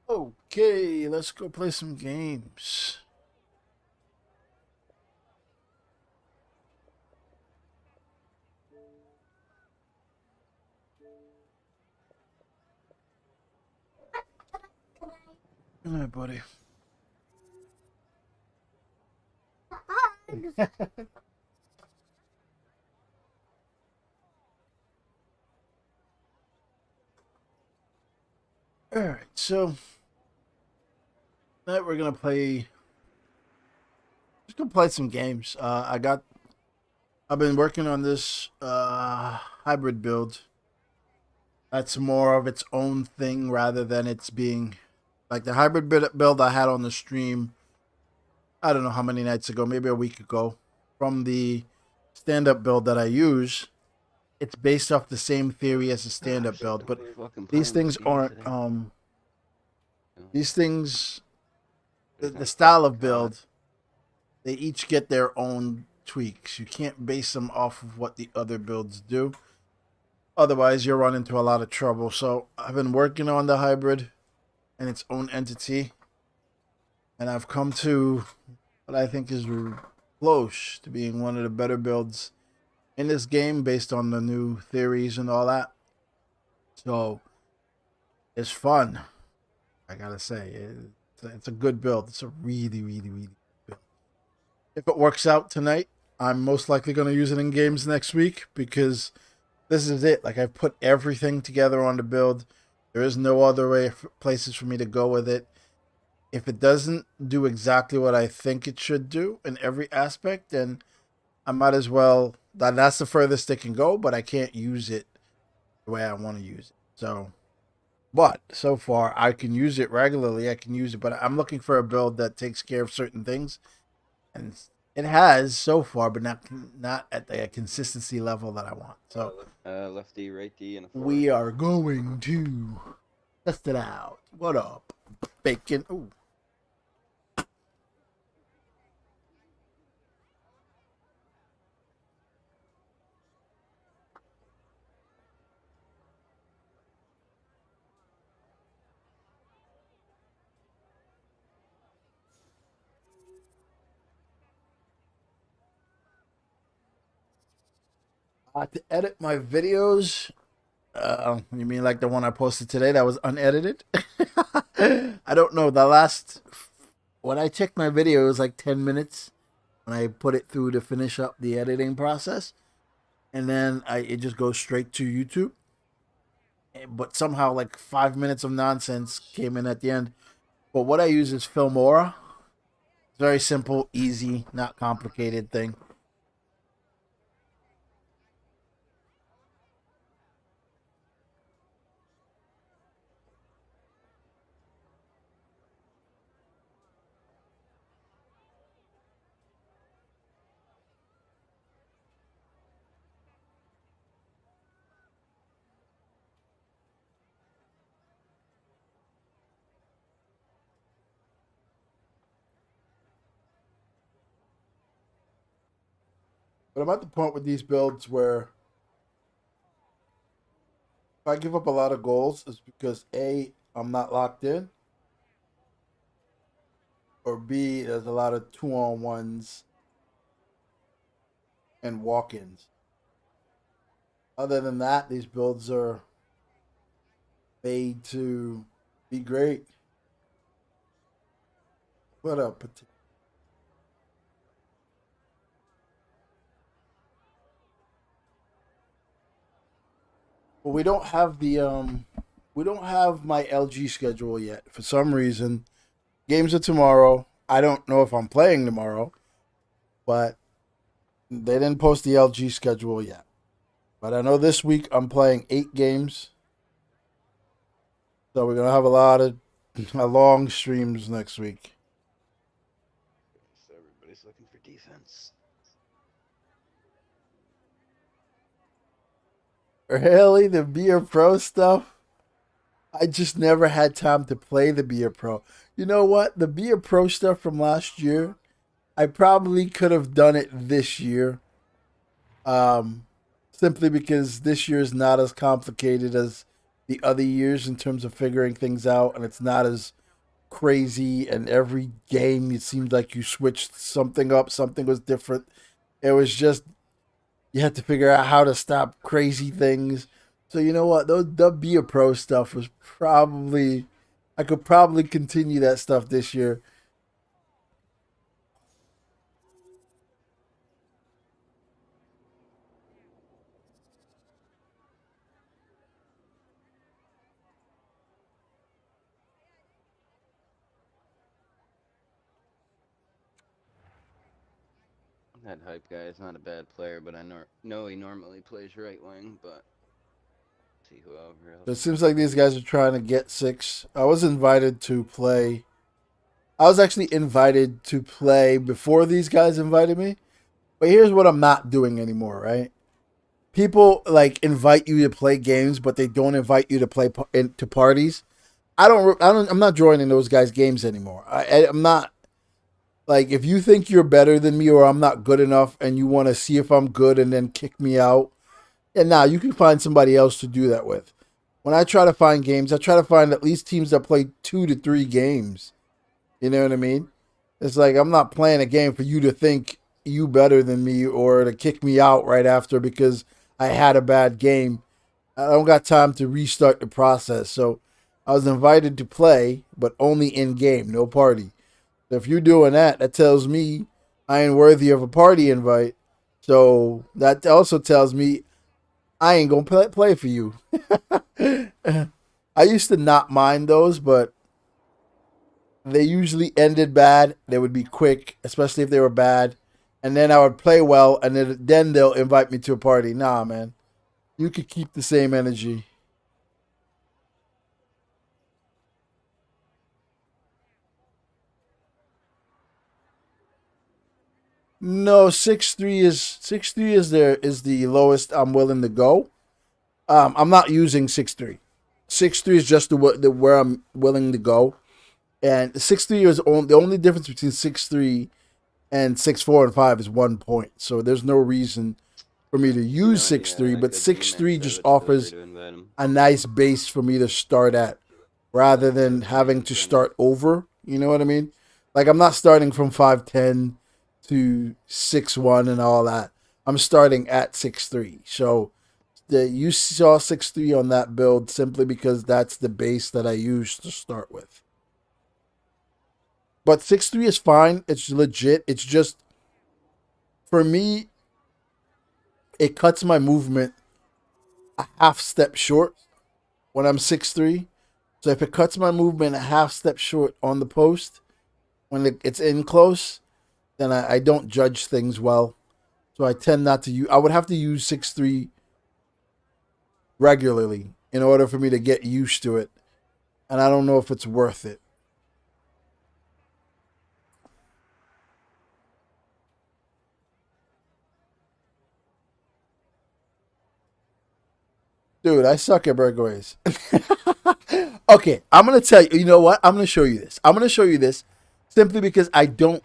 Okay, let's go play some games. All right, buddy. All right, so tonight we're gonna play. Just gonna play some games. I've been working on this hybrid build. That's more of its own thing rather than it's being like the hybrid build I had on the stream. I don't know how many nights ago, maybe a week ago, from the stand-up build that I use. It's based off the same theory as a stand-up build, but Fucking these playing things this game aren't. today. These things, the, There's the not style fucking of God. build, they each get their own tweaks. You can't base them off of what the other builds do. Otherwise, you'll run into a lot of trouble. So I've been working on the hybrid and its own entity, and I've come to what I think is close to being one of the better builds in this game based on the new theories and all that. So it's fun. I gotta say, it's a good build. It's a really, really, really good build. If it works out tonight, I'm most likely going to use it in games next week because this is it. Like I've put everything together on the build. There is no other places for me to go with it. If it doesn't do exactly what I think it should do in every aspect, then I might as well. That's the furthest it can go, but I can't use it the way I want to use it. But so far, I can use it regularly. I can use it, but I'm looking for a build that takes care of certain things, and it has so far, but not at the consistency level that I want. So Lefty, righty, and a forward. we are going to test it out. What up, bacon? Ooh. To edit my videos, you mean like the one I posted today that was unedited? I don't know. When I checked my video, it was like 10 minutes when I put it through to finish up the editing process. And then it just goes straight to YouTube. But somehow, like 5 minutes of nonsense came in at the end. But what I use is Filmora. It's very simple, easy, not complicated thing. But I'm at the point with these builds where if I give up a lot of goals, it's because A, I'm not locked in, or B, there's a lot of 2-on-1s and walk ins. Other than that, these builds are made to be great. What up, But we don't have my LG schedule yet. For some reason, games are tomorrow. I don't know if I'm playing tomorrow, but they didn't post the LG schedule yet. But I know this week I'm playing 8 games, so we're gonna have a lot of long streams next week. So everybody's looking for defense. Really, the Beer Pro stuff? I just never had time to play the Beer Pro. You know what? The Beer Pro stuff from last year, I probably could have done it this year. Um, Simply because this year is not as complicated as the other years in terms of figuring things out, and it's not as crazy. And every game, it seemed like you switched something up, something was different. It was just you had to figure out how to stop crazy things. So you know what? The Be a Pro stuff was probably I could probably continue that stuff this year. That hype guy is not a bad player, but I know he normally plays right wing. But see whoever So it else. seems like these guys are trying to get six. I was invited to play. I was actually invited to play before these guys invited me. But here's what I'm not doing anymore, right? People like invite you to play games, but they don't invite you to play to parties. I'm not joining those guys' games anymore. I'm not like if you think you're better than me or I'm not good enough, and you want to see if I'm good and then kick me out. And now you can find somebody else to do that with. When I try to find games, I try to find at least teams that play 2 to 3 games. You know what I mean? It's like I'm not playing a game for you to think you better than me or to kick me out right after because I had a bad game. I don't got time to restart the process. So I was invited to play, but only in game, no party. So if you're doing that, that tells me I ain't worthy of a party invite. So that also tells me I ain't gonna play for you. I used to not mind those, but they usually ended bad. They would be quick, especially if they were bad. And then I would play well, and then they'll invite me to a party. Nah, man. You could keep the same energy. No, 6'3" is the lowest I'm willing to go. I'm not using 6'3". 6'3" is just the where I'm willing to go. And 6'3" is the only difference between 6'3" and 6'4" and 5 is 1 point. So there's no reason for me to You use know any 6'3", like but the DMAX 6'3" I just would feel free offers to invite him. a nice base for me to start at rather Like than having 5'10" to center. start over. You know what I mean? Like I'm not starting from 5'10" to 6'1" and all that. I'm starting at 6'3". So you saw 6'3" on that build simply because that's the base that I used to start with. But 6'3" is fine. It's legit. It's just for me, it cuts my movement a half step short when I'm 6'3". So if it cuts my movement a half step short on the post when it's in close, then I don't judge things well. So I tend not to use. I would have to use 6'3" regularly in order for me to get used to it, and I don't know if it's worth it. Dude, I suck at breakaways. Okay, I'm gonna tell you. You know what? I'm gonna show you this. I'm gonna show you this simply because I don't.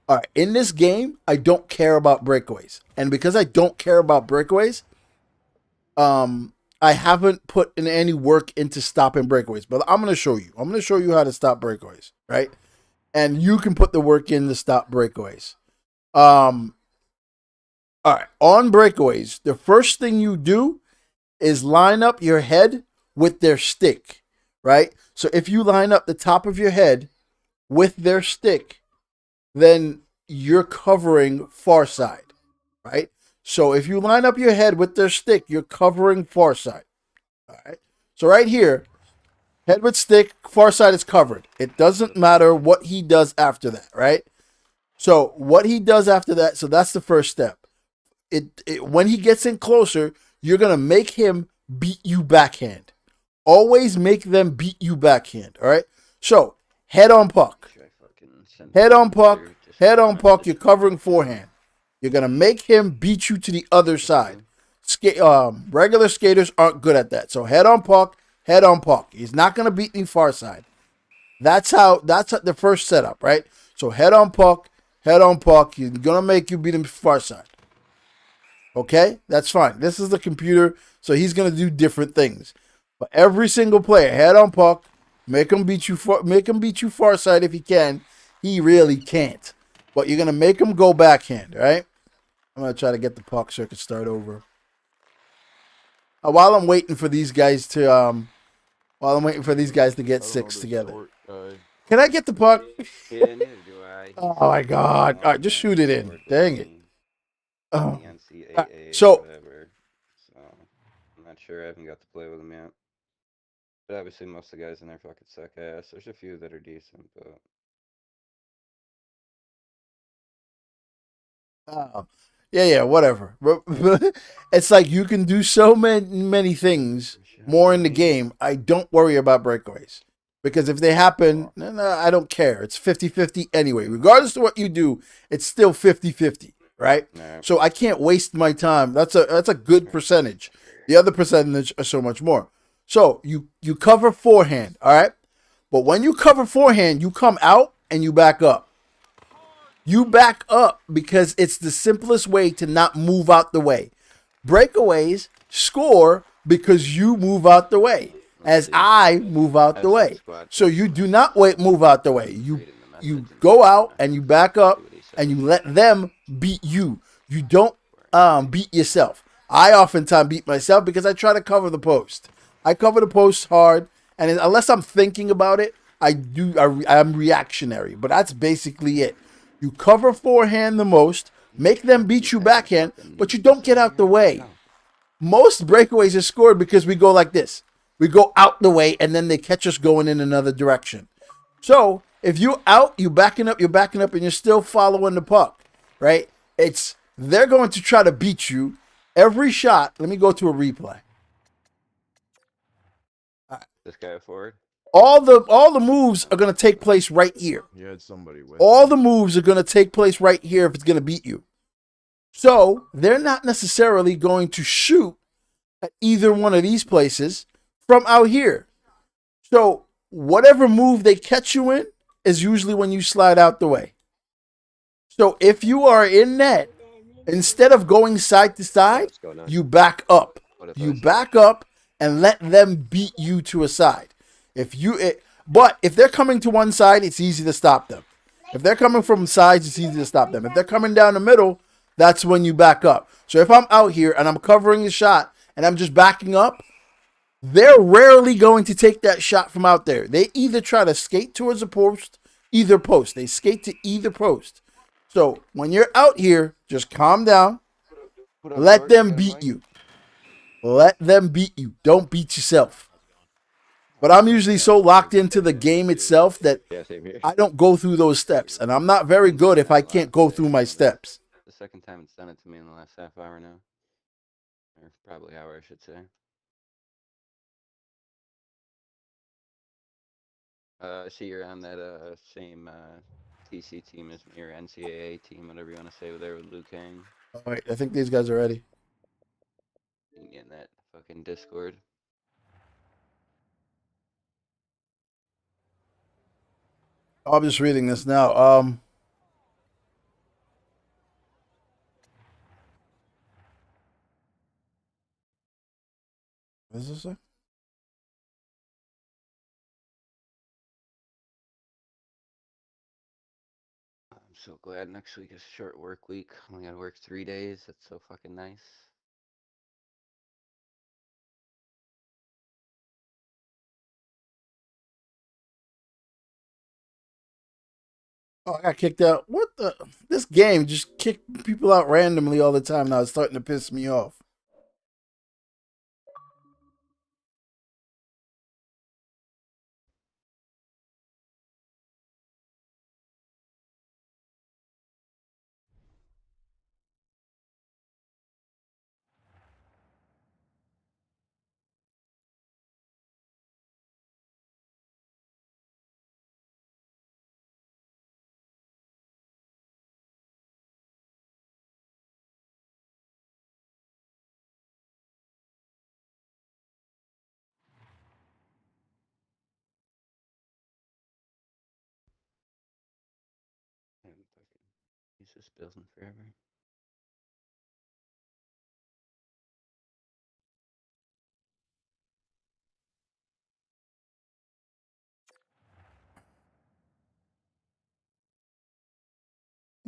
All right, in this game, I don't care about breakaways, and because I don't care about breakaways, I haven't put in any work into stopping breakaways. But I'm gonna show you. I'm gonna show you how to stop breakaways, right? And you can put the work in to stop breakaways. Um, all right, on breakaways, the first thing you do is line up your head with their stick, right? So if you line up the top of your head with their stick, then you're covering far side, right? So if you line up your head with their stick, you're covering far side. All right. So right here, head with stick, far side is covered. It doesn't matter what he does after that, right? So what he does after that, so that's the first step. When he gets in closer, you're gonna make him beat you backhand. Always make them beat you backhand. All right. So head on puck. Should I fucking send Head him on puck. your Head Discord on puck. You're message? covering forehand. You're gonna make him beat you to the other side. Regular skaters aren't good at that. So head on puck. Head on puck. He's not gonna beat me far side. That's the first setup, right? So head on puck. Head on puck. He's gonna make you beat him far side. Okay, that's fine. This is the computer, so he's gonna do different things. But every single player, head on puck, make him beat you. Make him beat you far side if he can. He really can't. But you're gonna make him go backhand, right? I'm gonna try to get the puck so I can start over. While I'm waiting for these guys to get six together. Can I get the puck? Yeah, neither do I. Oh my god! All right, just shoot it in. Dang it! The Oh. NCAA So- or whatever. So I'm not sure. I haven't got to play with him yet. But obviously, most of the guys in there fucking suck ass. There's a few that are decent, but Yeah, whatever. It's like you can do so many things more in the game. I don't worry about breakaways. Because if they happen, no, I don't care. It's 50-50 anyway. Regardless of what you do, it's still 50-50, right? nah. So I can't waste my time. That's a good percentage. The other percentage are so much more. So you cover forehand, all right? But when you cover forehand, you come out and you back up. You back up because it's the simplest way to not move out the way. Breakaways score because you move out the way, as I move out the way. So you do not move out the way. You go out and you back up and you let them beat you. You don't beat yourself. I oftentimes beat myself because I try to cover the post. I cover the post hard, and unless I'm thinking about it, I'm reactionary. But that's basically it. You cover forehand the most, make them beat you backhand, but you don't get out the way. Most breakaways are scored because we go like this. We go out the way, and then they catch us going in another direction. So if you're out, you're backing up, and you're still following the puck, right? They're going to try to beat you every shot. Let me go to a replay. This guy forward. All the moves are going to take place right here. You had somebody with All the moves are going to take place right here if it's going to beat you. So they're not necessarily going to shoot at either one of these places from out here. So whatever move they catch you in is usually when you slide out the way. So if you are in net, instead of going side to side, you back up. You back up and let them beat you to a side. But if they're coming to one side, it's easy to stop them. If they're coming from sides, it's easy to stop them. If they're coming down the middle, that's when you back up. So if I'm out here and I'm covering the shot and I'm just backing up, they're rarely going to take that shot from out there. They either try to skate towards the post, either post. They skate to either post. So when you're out here, just calm down. Let them beat you. Let them beat you. Don't beat yourself. But I'm usually so locked into the game itself that Yeah, same here. I don't go through those steps. And I'm not very good if I can't go through my steps. The second time it's done it to me in the last half hour now. Or probably hour, I should say. I see you're on that same TC team as me, or NCAA team, whatever you want to say, there with Liu Kang. All right, I think these guys are ready. You can get in that fucking Discord. I'm just reading this now. What does this say? I'm so glad next week is a short work week. Only gotta work 3 days. That's so fucking nice. Oh, I got kicked out. What the? This game just kicked people out randomly all the time now. It's starting to piss me off. I haven't fucking used this building forever.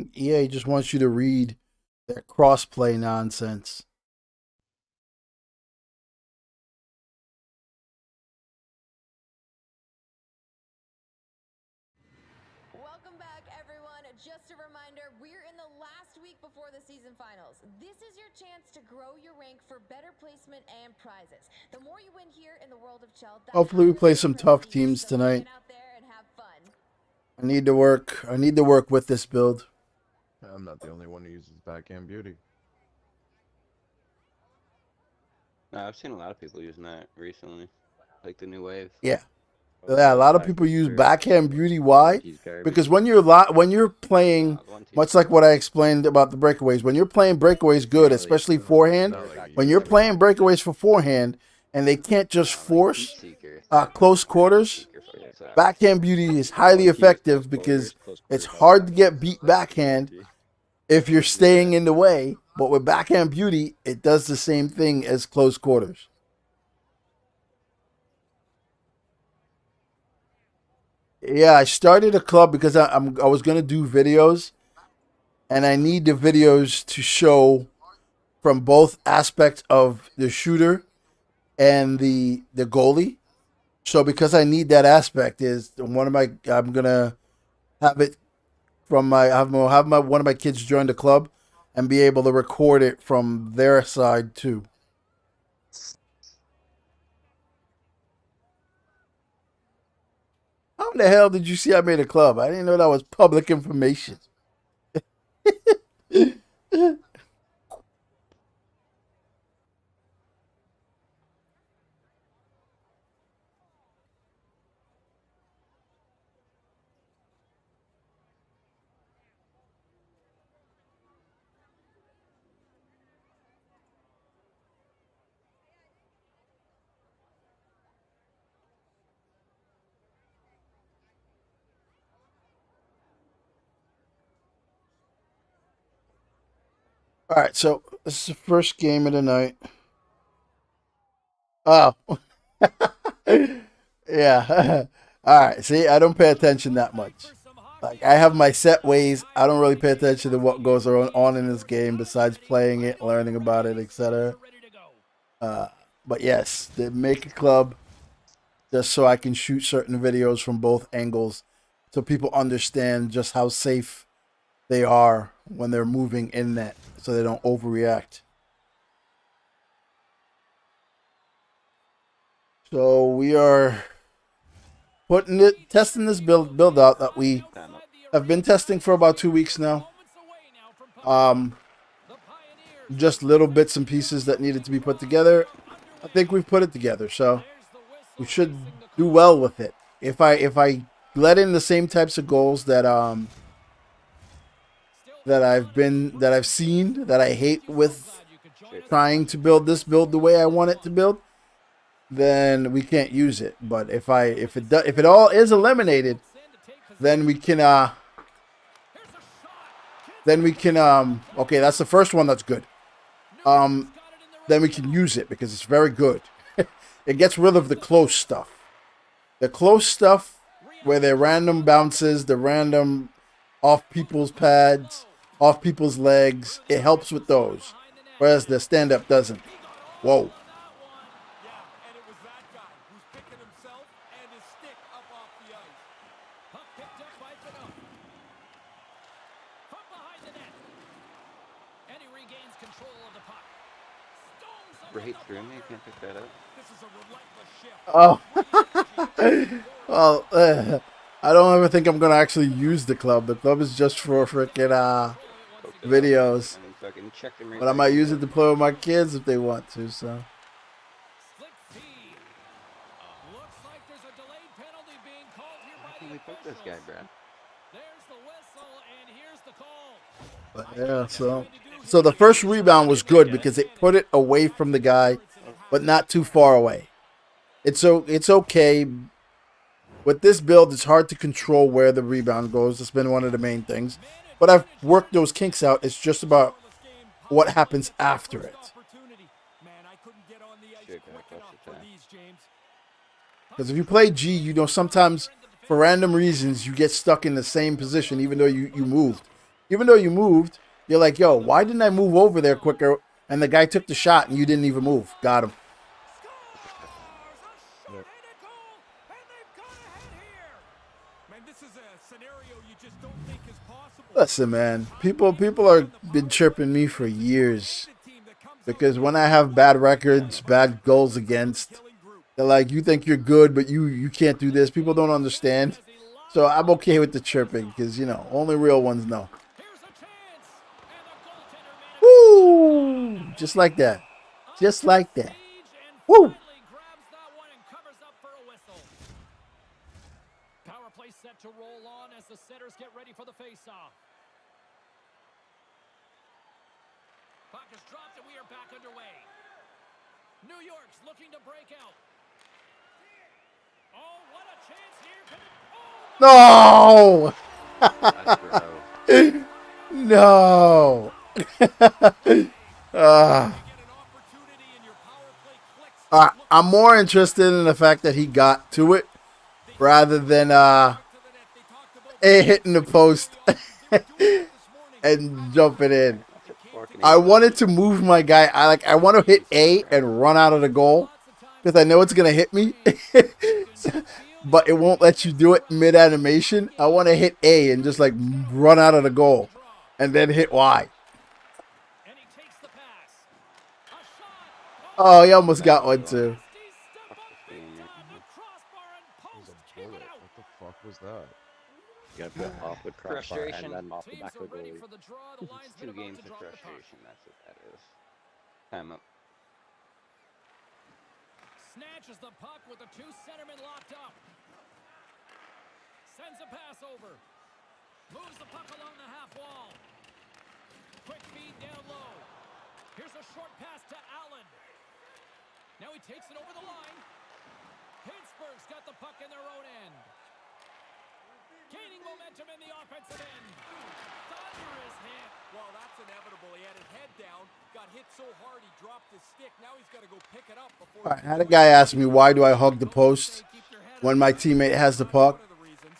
think EA just wants you to read that crossplay nonsense. Welcome back, everyone. Just a reminder, we're in the last week before the season finals. This is your chance to grow your rank for better placement and prizes. The more you win here in the world of Chell, the Hopefully we higher play the some prize tough for you. teams So tonight. Get out there and have fun. I need to work with this build. I'm not the only one who uses backhand beauty. No, I've seen a lot of people using that recently, like the new wave. Yeah. Oh, Yeah, a lot of Black people use Wizard, backhand beauty. Why? He's garbage. Because when you're playing, The one team- much like what I explained about the breakaways, when you're playing breakaways good, especially forehand, when you're playing breakaways for forehand, and they can't just force Seeker. close quarters, Seeker fucks up. backhand beauty is highly effective because it's hard to get beat backhand if you're staying in the way. But with backhand beauty, it does the same thing as close quarters. Yeah, I started a club because I was gonna do videos, and I need the videos to show from both aspects of the shooter and the goalie. So because I need that aspect, is I'm gonna have it from one of my kids join the club and be able to record it from their side too. How in the hell did you see I made a club? I didn't know that was public information. All right, so this is the first game of the night. Oh, yeah. All right. See, I don't pay attention that much. Like I have my set ways. I don't really pay attention to what goes on in this game besides playing it, learning about it, etc. But yes, they make a club just so I can shoot certain videos from both angles, so people understand just how safe they are when they're moving in net, so they don't overreact. So we are testing this build out that we have been testing for about 2 weeks now. Just little bits and pieces that needed to be put together. I think we've put it together, so we should do well with it. If I let in the same types of goals that I've seen that I hate with trying to build this build the way I want it to build, then we can't use it. But if it all is eliminated, then we can okay, that's the first one that's good. Then we can use it because it's very good. It gets rid of the close stuff. The close stuff where they're random bounces, the random off people's pads, off people's legs, it helps with those. Whereas the stand-up doesn't. Whoa. Right through me, you can't pick that up. Oh. Well, I don't ever think I'm going to actually use the club. The club is just for freaking videos. And then fucking check them right But I might use it to play with my kids if they want to, so. How can we put this guy, Brad? But yeah, so the first rebound was good because it put it away from the guy, but not too far away. It's okay. With this build, it's hard to control where the rebound goes. It's been one of the main things. But I've worked those kinks out. It's just about what happens after it. Because if you play G, you know sometimes for random reasons you get stuck in the same position even though you moved. Even though you moved, you're like, yo, why didn't I move over there quicker? And the guy took the shot and you didn't even move. Got him. Yep. Listen, man. People are been chirping me for years because when I have bad records, bad goals against, they're like, you think you're good, but you can't do this. People don't understand. So I'm okay with the chirping because, you know, only real ones know. Woo! Just like that. Just like that. Woo! Power play set to roll on as the setters get ready for the face-off. Puck is dropped and we are back underway. New York's looking to break out. Oh, what a chance here. No! That's bro. No! I'm more interested in the fact that he got to it rather than hitting the post and jumping in. That's a fucking I idiot. wanted to move my guy. I want to hit A and run out of the goal because I know it's gonna hit me, but it won't let you do it mid animation. I want to hit A and just like run out of the goal, and then hit Y. And he takes the pass. A shot. Oh, he almost got one too. Fuck this game, man. It was a bullet. What the fuck was that? You gotta put off the crossbar Frustration. and then off the Teams back are of the ready goalie. for the draw. The It's linesman 2 about games to of drop the puck. frustration. That's what that is. Time up. Snatches the puck with the 2 centermen locked up. Sends a pass over. Moves the puck along the half wall. Quick feed down low. Here's a short pass to Allen. Now he takes it over the line. Pittsburgh's got the puck in their own end. Gaining momentum in the offensive end. Thunderous hit. Well, that's inevitable. He had his head down, got hit so hard he dropped his stick. Now he's got to go pick it up before. All right, I had a guy ask me why do I hug the post when my teammate has the puck?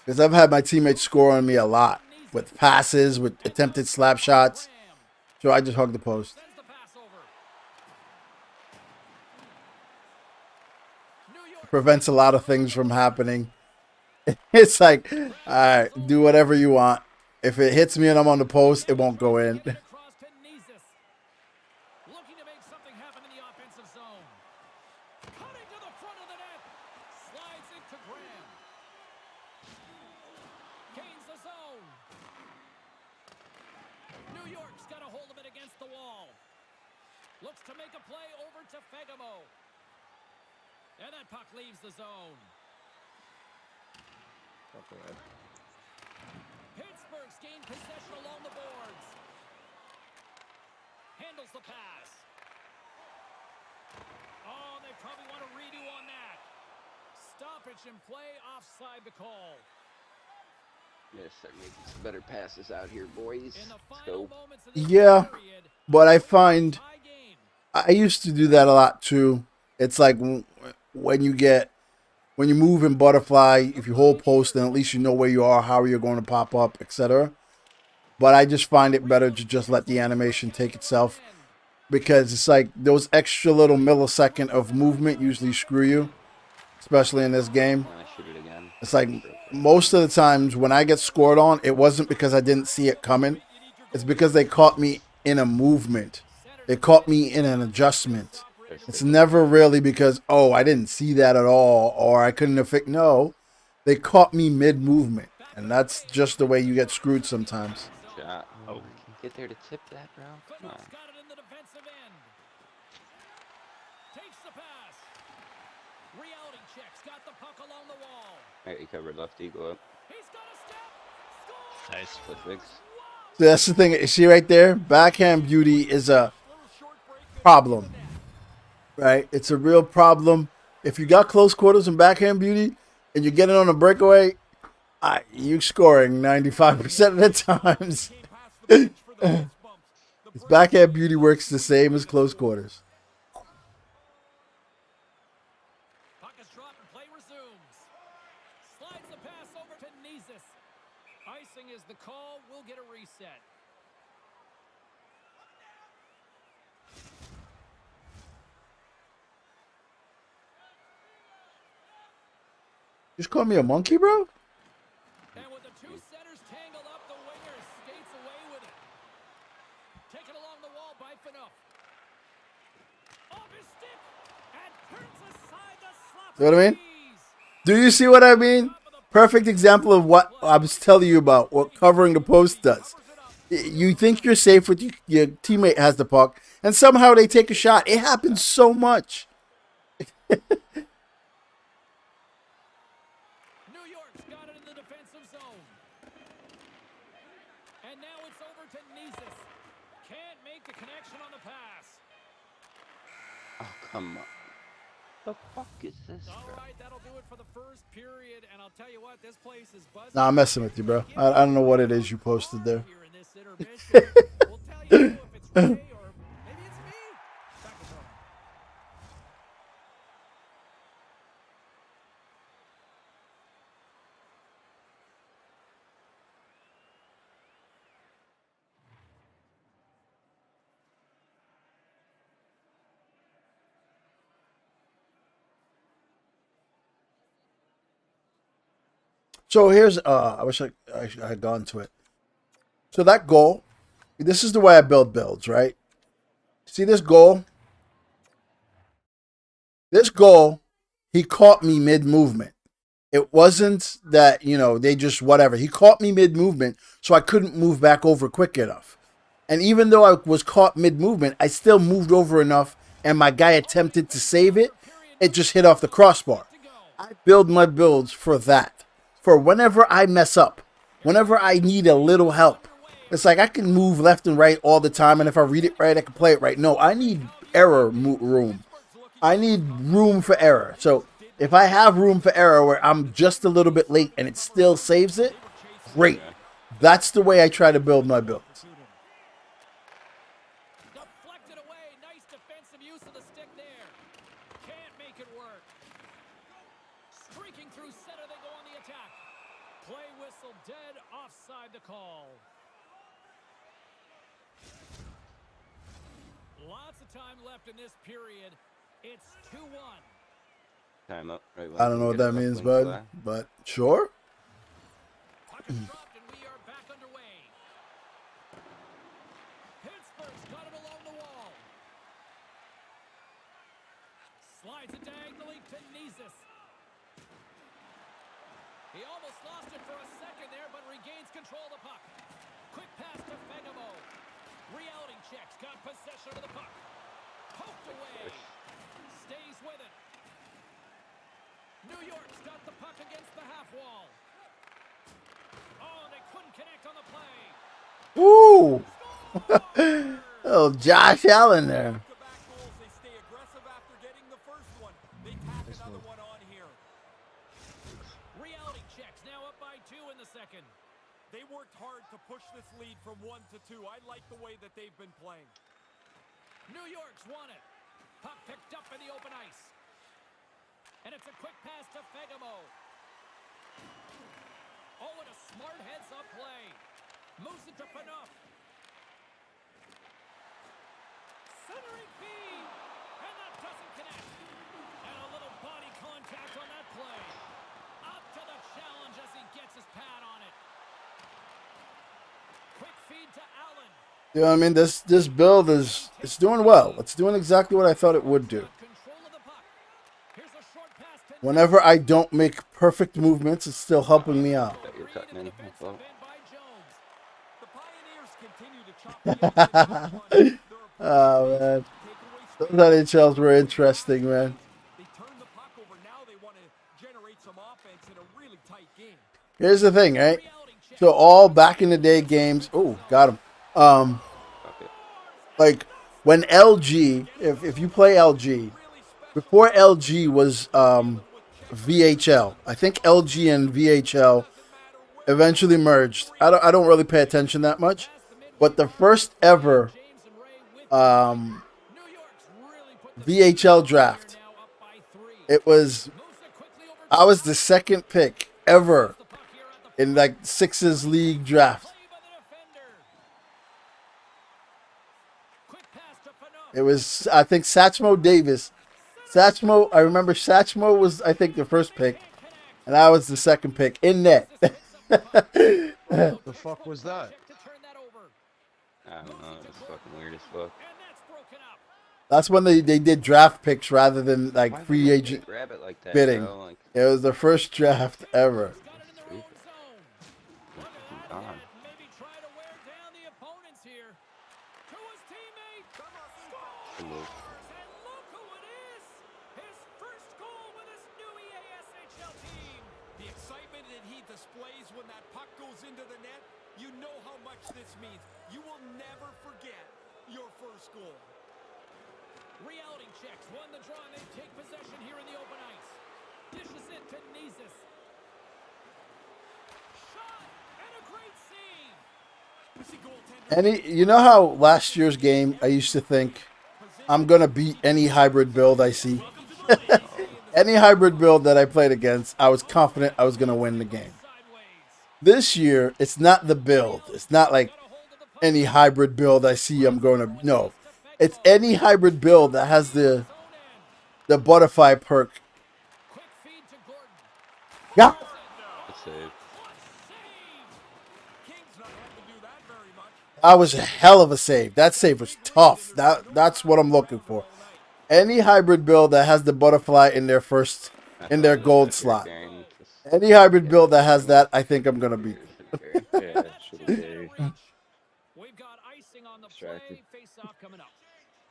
Because I've had my teammates score on me a lot with passes, with attempted slap shots. So I just hug the post. Sends the pass over. New York Prevents a lot of things from happening. It's like, all right, do whatever you want. If it hits me and I'm on the post, it won't go in. across to Nizus. Looking to make something happen in the offensive zone. Cutting to the front of the net. Slides into Graham. Gains the zone. New York's got a hold of it against the wall. Looks to make a play over to Fegamo. And that puck leaves the zone. Pittsburgh's gained possession along the boards. Handles the pass. Oh, they probably want a redo on that. Stoppage in play, offside the call. Gotta start making some better passes out here, boys. In the Let's final go. moments of the Yeah, period, but I find tie game. I used to do that a lot too. It's like when you move in butterfly, if you hold post, then at least you know where you are, how you're going to pop up, etc. But I just find it better to just let the animation take itself because it's like those extra little millisecond of movement usually screw you, especially in this game. I'm gonna shoot it again. It's like most of the times when I get scored on, it wasn't because I didn't see it coming. It's because they caught me in a movement. They caught me in an adjustment. It's never really because, oh, I didn't see that at all or I couldn't have fixed. No, they caught me mid-movement. And that's just the way you get screwed sometimes. Shot. Oh, get there to tip that, bro. Come on. Cooks got it in the defensive end. Takes the pass. Reality checks. Got the puck along the wall. Alright, you covered left eagle up. He's got a step. Score! Nice. Flip figs. So that's the thing. See right there? Backhand beauty is a problem. Right? It's a real problem. If you got close quarters and backhand beauty and you're getting on a breakaway, you scoring 95% of the times. His backhand beauty works the same as close quarters. Puck is dropped and play resumes. Slides the pass over to Nizus. Icing is the call. We'll get a reset. Just call me a monkey, bro? And with the two centers tangled up, the winger skates away with it. Taken along the wall by Phaneuf. Off his stick and turns aside the slap. See what I mean? Do you see what I mean? Perfect example of what I was telling you about, what covering the post does. You think you're safe with your teammate has the puck, and somehow they take a shot. It happens so much. New York's got it in the defensive zone. And now it's over to Nisus. Can't make the connection on the pass. Oh, come on. The fuck is this, All bro? right, that'll do it for the first period. And I'll tell you what, this place is buzzing. Nah, I'm messing with you, bro. I don't know what it is you posted there. Here in this intermission. We'll tell you if it's Ray or maybe it's me. Back to Tony. So here's I wish I had gone to it. So that goal, this is the way I build builds, right? See this goal? This goal, he caught me mid-movement. It wasn't that, they just whatever. He caught me mid-movement, so I couldn't move back over quick enough. And even though I was caught mid-movement, I still moved over enough, and my guy attempted to save it. It just hit off the crossbar. I build my builds for that. For whenever I mess up, whenever I need a little help. It's like I can move left and right all the time, and if I read it right, I can play it right. No, I need error room. I need room for error. So if I have room for error where I'm just a little bit late and it still saves it, great. That's the way I try to build my builds. Deflected away. Nice defensive use of the stick there. Can't make it work. Streaking through center, they go on the attack. Play whistle dead, offside the call. Lots of time left in this period. It's 2-1. Time up. Right, I don't know what that means, bud, but sure. Puck is dropped and we are back underway. Pittsburgh's got it along the wall. Slides it diagonally to Nisus. He almost lost it for a second there, but regains control of the puck. Quick pass to Fegamo. Reality checks, got possession of the puck. Poked away. Stays with it. New York's got the puck against the half wall. Oh, they couldn't connect on the play. Ooh. Oh, Josh Allen there. Back-to-back goals. They stay aggressive after getting the first one. They tack another one on here. Reality checks, now up by 2 in the second. They worked hard to push this lead from 1 to 2. I like the way that they've been playing. New York's won it. Puck picked up in the open ice. And it's a quick pass to Fegamo. Oh, and a smart heads-up play. Moves it to Phaneuf. Centering feed. And that doesn't connect. And a little body contact on that play. Up to the challenge as he gets his pad on it. Quick feed to Allen. You know what I mean? This build it's doing well. It's doing exactly what I thought it would do. Control of the puck. Here's a short pass to Whenever I don't make perfect movements, it's still helping me out. That you're cutting in. That's all. The Pioneers continue to chop the other Oh man, those NHLs were interesting, man. They turn the puck over. Now they want to generate some offense in a really tight game. Here's the thing, right? So all back in the day games. Oh, got him. Fuck it. Like when LG, if you play LG, before LG was VHL. I think LG and VHL eventually merged. I don't really pay attention that much, but the first ever VHL draft, I was the second pick ever in like Sixers League draft. It was, I think, Satchmo Davis. I remember Satchmo was, I think, the first pick. and I was the second pick in net. What the fuck was that? I don't know. It's fucking weird as fuck. That's when they did draft picks rather than like Why free they agent grab it like that, bidding. bro? Like, It was the first draft ever. stupid. God. Hello. The excitement that he displays when that puck goes into the net, you know how much this means. You will never forget your first goal. Reality checks, won the draw, and they take possession here in the open ice. Dishes it to Nezis. Shot, and a great save. You know how last year's game I used to think I'm gonna beat any hybrid build I see. Any hybrid build that I played against, I was confident I was gonna win the game. This year, it's not the build. It's not like any hybrid build I see I'm going to... No. It's any hybrid build that has the butterfly perk. Yeah. Good save. That was a hell of a save. That save was tough. That's what I'm looking for. Any hybrid build that has the butterfly in their gold slot. Any hybrid build that has that, I think I'm gonna beat. Yeah, should have We've got icing on the play. Face-off coming up.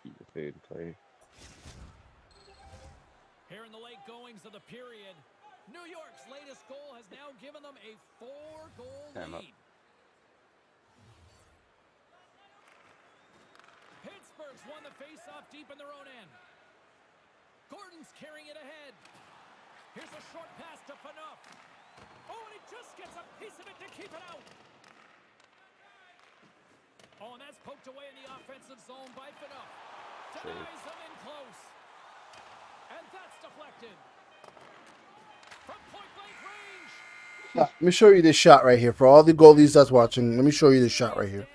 keep the food play. Here in the late goings of the period, New York's latest goal has now given them a 4-goal lead. Pittsburgh's won the face-off deep in their own end. Gordon's carrying it ahead. Here's a short pass to Phaneuf. Oh, and he just gets a piece of it to keep it out. Oh, and that's poked away in the offensive zone by Phaneuf. Denies him in close. And that's deflected. From point-blank range. Let me show you this shot right here. For all the goalies that's watching, let me show you this shot right here.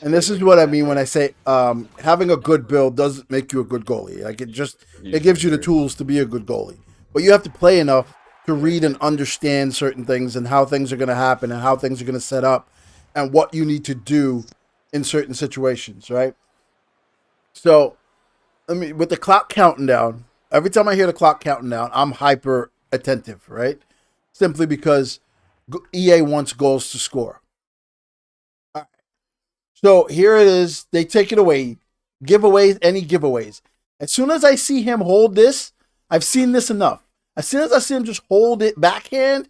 And this is what I mean when I say having a good build doesn't make you a good goalie. Like it gives you the tools to be a good goalie. But you have to play enough to read and understand certain things and how things are going to happen and how things are going to set up and what you need to do in certain situations, right? So, with the clock counting down, every time I hear the clock counting down, I'm hyper attentive, right? Simply because EA wants goals to score. So here it is. They take it away. Giveaways, any giveaways. As soon as I see him hold this, I've seen this enough. As soon as I see him just hold it backhand,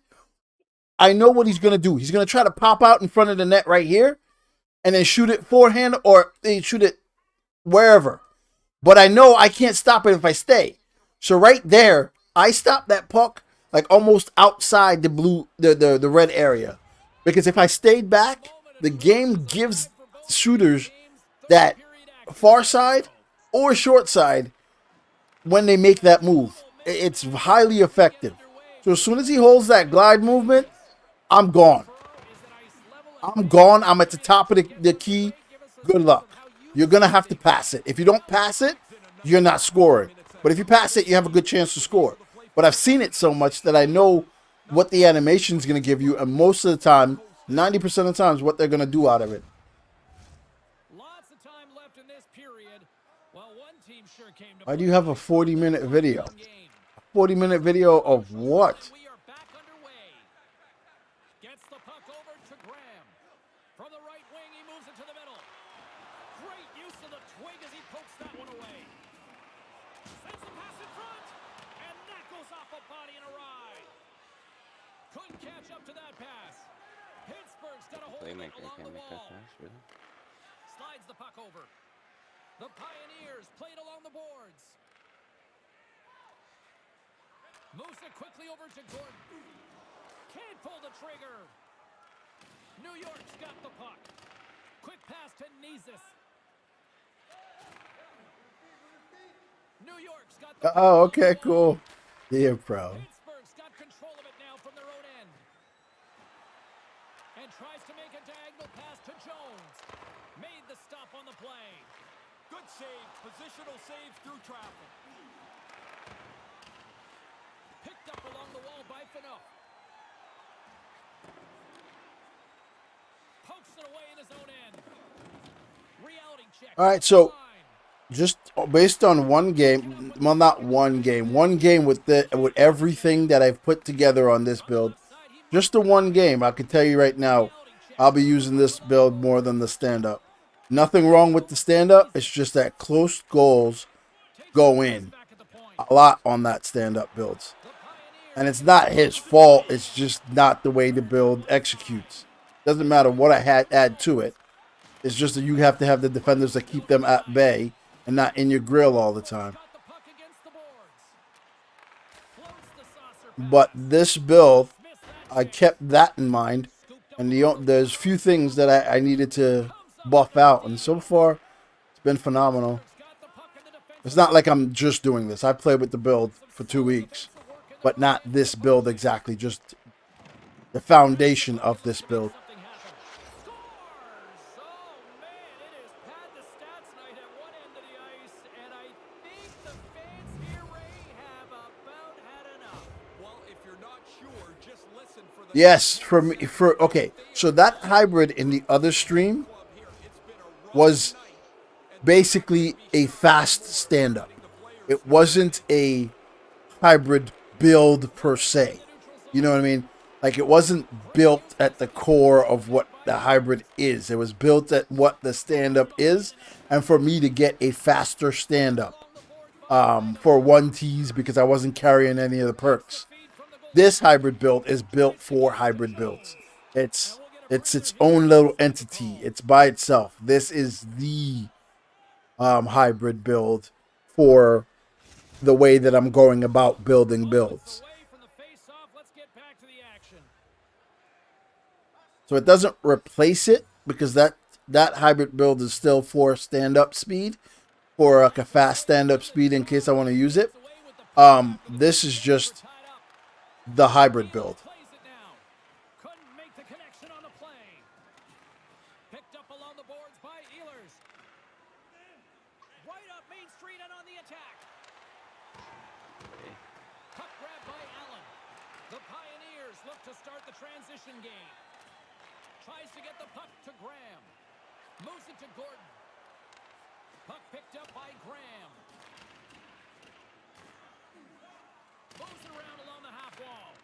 I know what he's going to do. He's going to try to pop out in front of the net right here and then shoot it forehand or they shoot it wherever. But I know I can't stop it if I stay. So right there, I stop that puck like almost outside the red area. Because if I stayed back, the game gives shooters that far side or short side when they make that move. It's highly effective. So as soon as he holds that glide movement, I'm gone. I'm gone. I'm at the top of the key. Good luck. You're going to have to pass it. If you don't pass it, you're not scoring. But if you pass it, you have a good chance to score. But I've seen it so much that I know what the animation is going to give you. And most of the time, 90% of the times, what they're going to do out of it. Lots of time left in this period. Well, one team sure came to Why do you have a 40-minute video? A 40-minute video of what? We are back underway. Gets the puck over to Graham. From the right wing, he moves it to the middle. Great use of the twig as he pokes that one away. Sends the pass in front. And that goes off a body and a ride. Couldn't catch up to that pass. Pittsburgh's got a hold of it Playmaker along can't the make that wall. pass, really. Slides the puck over. The Pioneers played along the boards. Moves it quickly over to Gordon. Can't pull the trigger. New York's got the puck. Quick pass to Nezis. New York's got the puck. Oh, okay, cool. Yeah, bro. Pittsburgh's got control of it now from their own end. And tries to make a diagonal pass to Jones. Made the stop on the play. Good save. Positional save through traffic. Picked up along the wall by Trifonov. Pokes it away in his own end. Reality check. All right, so just based on one game, well, not one game with everything that I've put together on this build, just the one game, I can tell you right now, I'll be using this build more than the stand-up. Nothing wrong with the stand-up. It's just that close goals go in a lot on that stand-up builds. And it's not his fault. It's just not the way the build executes. Doesn't matter what I add to it. It's just that you have to have the defenders that keep them at bay and not in your grill all the time. But this build, I kept that in mind. And there's a few things that I needed to buff out. And so far, it's been phenomenal. It's not like I'm just doing this. I played with the build for 2 weeks. But not this build exactly. Just the foundation of this build. Yes, okay. So that hybrid in the other stream was basically a fast stand-up. It wasn't a hybrid build per se. You know what I mean? Like, it wasn't built at the core of what the hybrid is. It was built at what the stand-up is, and for me to get a faster stand-up for 1Ts because I wasn't carrying any of the perks. This hybrid build is built for hybrid builds. It's its own little entity. It's by itself. This is the hybrid build for the way that I'm going about building builds. So it doesn't replace it because that hybrid build is still for stand-up speed, for like a fast stand-up speed in case I want to use it. This is just the hybrid build. Couldn't make the connection on the play. Picked up along the boards by Ehlers. Right up Main Street and on the attack. Puck grab by Allen. The Pioneers look to start the transition game. Tries to get the puck to Graham. Moves it to Gordon. Puck picked up by Graham. Moves it around along the half wall.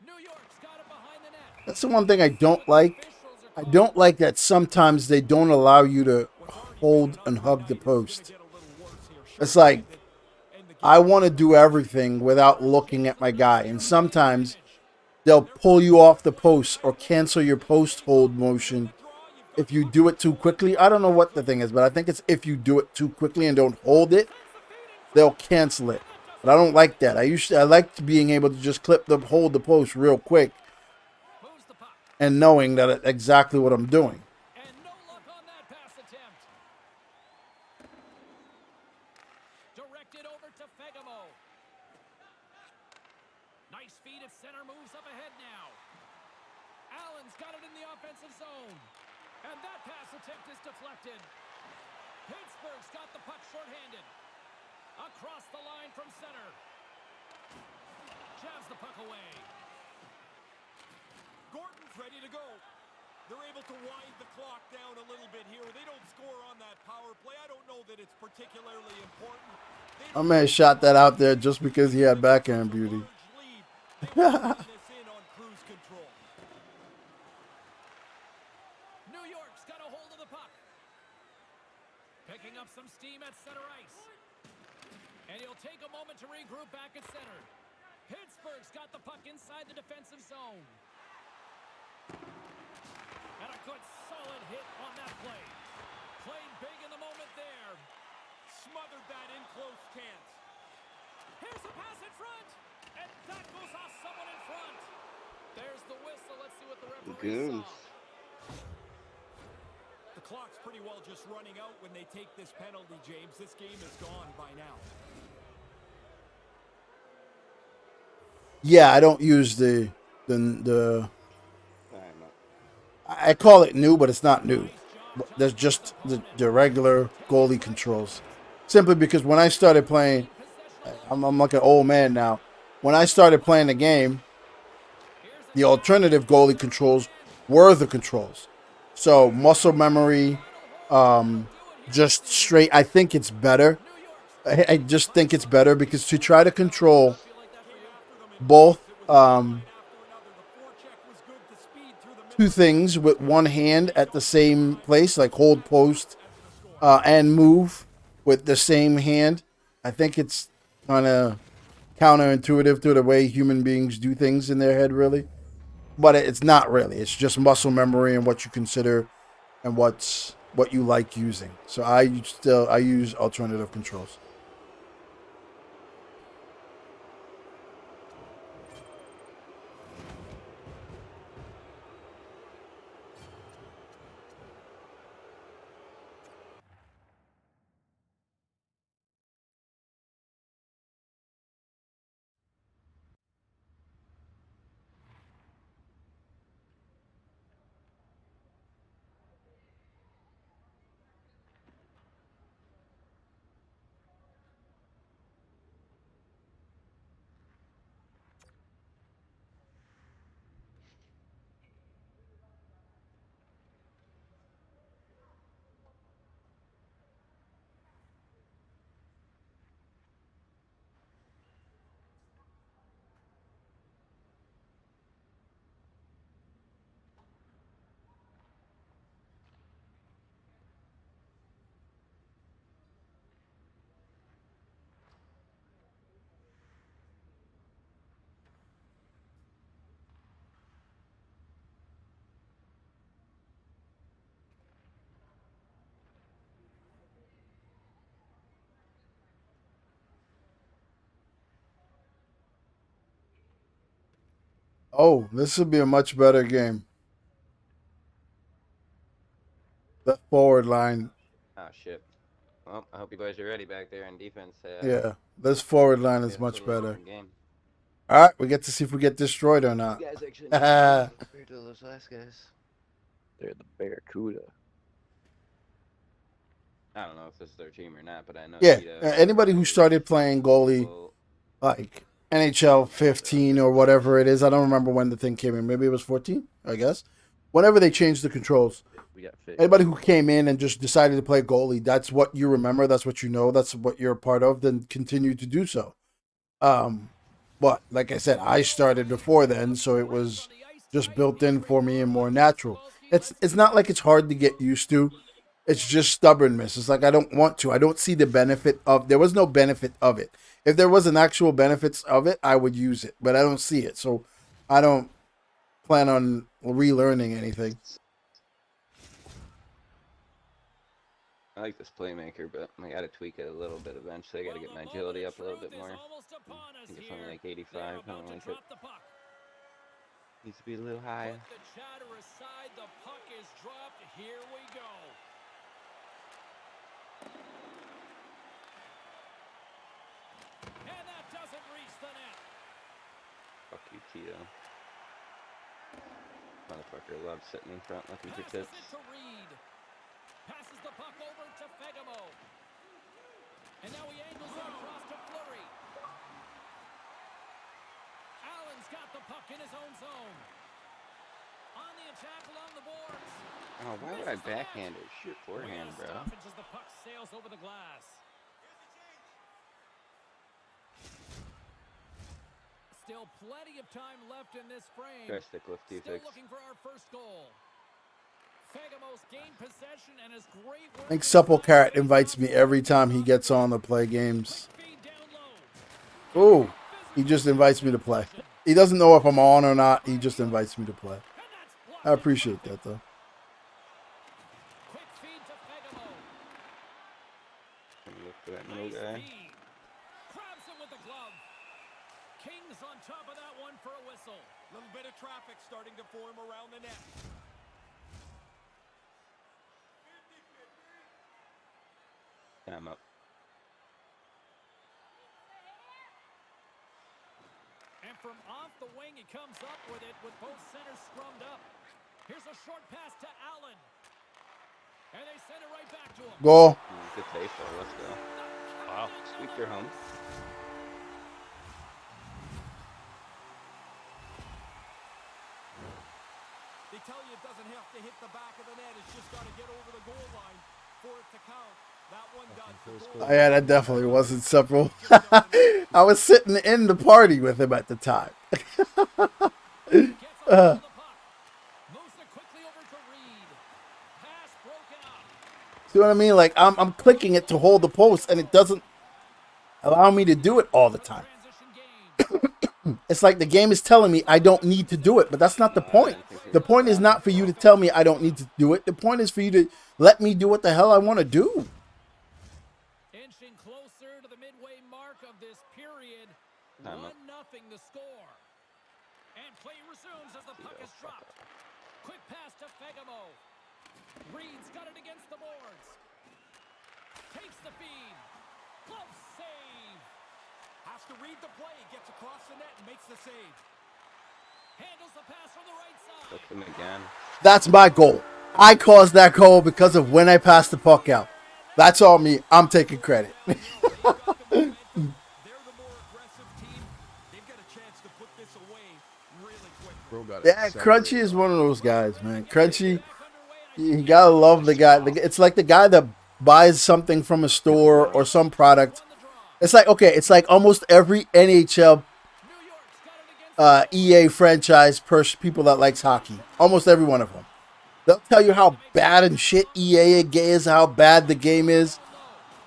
New York's got it behind the net. That's the one thing I don't like. I don't like that sometimes they don't allow you to hold and hug the post. It's like, I want to do everything without looking at my guy. And sometimes they'll pull you off the post or cancel your post hold motion if you do it too quickly. I don't know what the thing is, but I think it's if you do it too quickly and don't hold it, they'll cancel it. But I don't like that. I like being able to just hold the post real quick and knowing that it's exactly what I'm doing. And no luck on that pass attempt. Directed over to Fegamo. Nice feed at center, moves up ahead now. Allen's got it in the offensive zone. And that pass attempt is deflected. Pittsburgh's got the puck shorthanded. Across the line from center. Jabs the puck away. Gordon's ready to go. They're able to wind the clock down a little bit here. They don't score on that power play. I don't know that it's particularly important. My man shot that out there just because he had backhand beauty. New York's got a hold of the puck. Picking up some steam at center ice. And he'll take a moment to regroup back at center. Pittsburgh's got the puck inside the defensive zone. And a good solid hit on that play. Played big in the moment there. Smothered that in close chance. Here's a pass in front. And that goes off someone in front. There's the whistle. Let's see what the referee Goons. saw. The clock's pretty well just running out when they take this penalty, James. This game is gone by now. Yeah, I don't use the I call it new, but it's not new. There's just the regular goalie controls. Simply because when I started playing, I'm like an old man now. When I started playing the game, The alternative goalie controls were the controls. So muscle memory, just straight. I think it's better. I just think it's better because to try to control both two things with one hand at the same place, like hold post and move with the same hand, I think it's kind of counterintuitive to the way human beings do things in their head, really. But it's not really. It's just muscle memory and what you consider and what you like using. So I use alternative controls. Oh, this would be a much better game. The forward line. Oh shit. Well, I hope you guys are ready back there in defense. Yeah, this forward line Yeah, is it's much a little better. different game. All right, we get to see if we get destroyed or not. You guys actually know compared to those last guys. They're the Barracuda. I don't know if this is their team or not, but I know. Yeah, Cheetah anybody who is started playing goalie well, like NHL 15 or whatever it is, I don't remember when the thing came in. Maybe it was 14, I guess. Whenever they changed the controls. We got fit. Anybody who came in and just decided to play goalie, that's what you remember, that's what you know, that's what you're a part of, then continue to do so. But like I said, I started before then, so it was just built in for me and more natural. It's not like it's hard to get used to. It's just stubbornness. It's like I don't want to. I don't see the benefit of. There was no benefit of it. If there was an actual benefits of it, I would use it, but I don't see it. So I don't plan on relearning anything. I like this playmaker, but I got to tweak it a little bit eventually. I got to get my agility up a little bit more. I think it's only like 85. I don't like it. Needs to be a little higher. Put the chatter aside, the puck is dropped. Here we go. And that doesn't reach the net. Fuck you, Tito. Motherfucker loves sitting in front looking for Passes tips. it to Reed. Passes the puck over to Fegamo. And now he angles it across to Fleury. Allen's got the puck in his own zone. On the attack along the boards. Oh, why would I backhand it? Shoot forehand, bro. Stoppage as the puck sails over the glass. Still plenty of time left in this frame. Try stick lift Still defense. looking for our first goal. Fegamos gained possession and is great work. I think Supple Carrot invites me every time he gets on to play games. Feed down low. Oh, he just invites me to play. He doesn't know if I'm on or not. He just invites me to play. And that's blocked. I appreciate that, though. Quick feed to Fegamo. Gonna look for that middle Nice guy. feed. Grabs him with the glove. Kings on top of that one for a whistle. Little bit of traffic starting to form around the net. I'm up. And from off the wing, he comes up with it with both centers scrummed up. Here's a short pass to Allen. And they send it right back to him. Goal. Good save, though. Let's go. Wow. Sweep your home. have to hit the back of the net. It's just got to get over the goal line for it to count. That one does. The goal Oh, yeah, that definitely wasn't simple. I was sitting in the party with him at the time. Gets a hold of the puck. Moves it quickly over to Reed. Pass broken up. See what I mean? Like I'm clicking it to hold the post, and it doesn't allow me to do it all the time. Transition game. It's like the game is telling me I don't need to do it, but that's not the point. The point is not for you to tell me I don't need to do it. The point is for you to let me do what the hell I want to do. Inching closer to the midway mark of this period. Time 1-0 up. the score. And play resumes as the puck is dropped. Quick pass to Fegamo. Reed's got it against the boards. Takes the feed. Glove save. has to read the play. Gets across the net and makes the save. Handles the pass from the right side. Took him again. That's my goal. I caused that goal because of when I passed the puck out. That's all me. I'm taking credit. They've got the momentum. They're the more aggressive team. They've got a chance to put this away really quickly. Bro got Yeah, accelerated. Crunchy is one of those guys, man. Crunchy, you gotta love the guy. It's like the guy that buys something from a store or some product. It's like, okay, it's like almost every NHL EA franchise people that likes hockey. Almost every one of them. They'll tell you how bad and shit EA is, how bad the game is.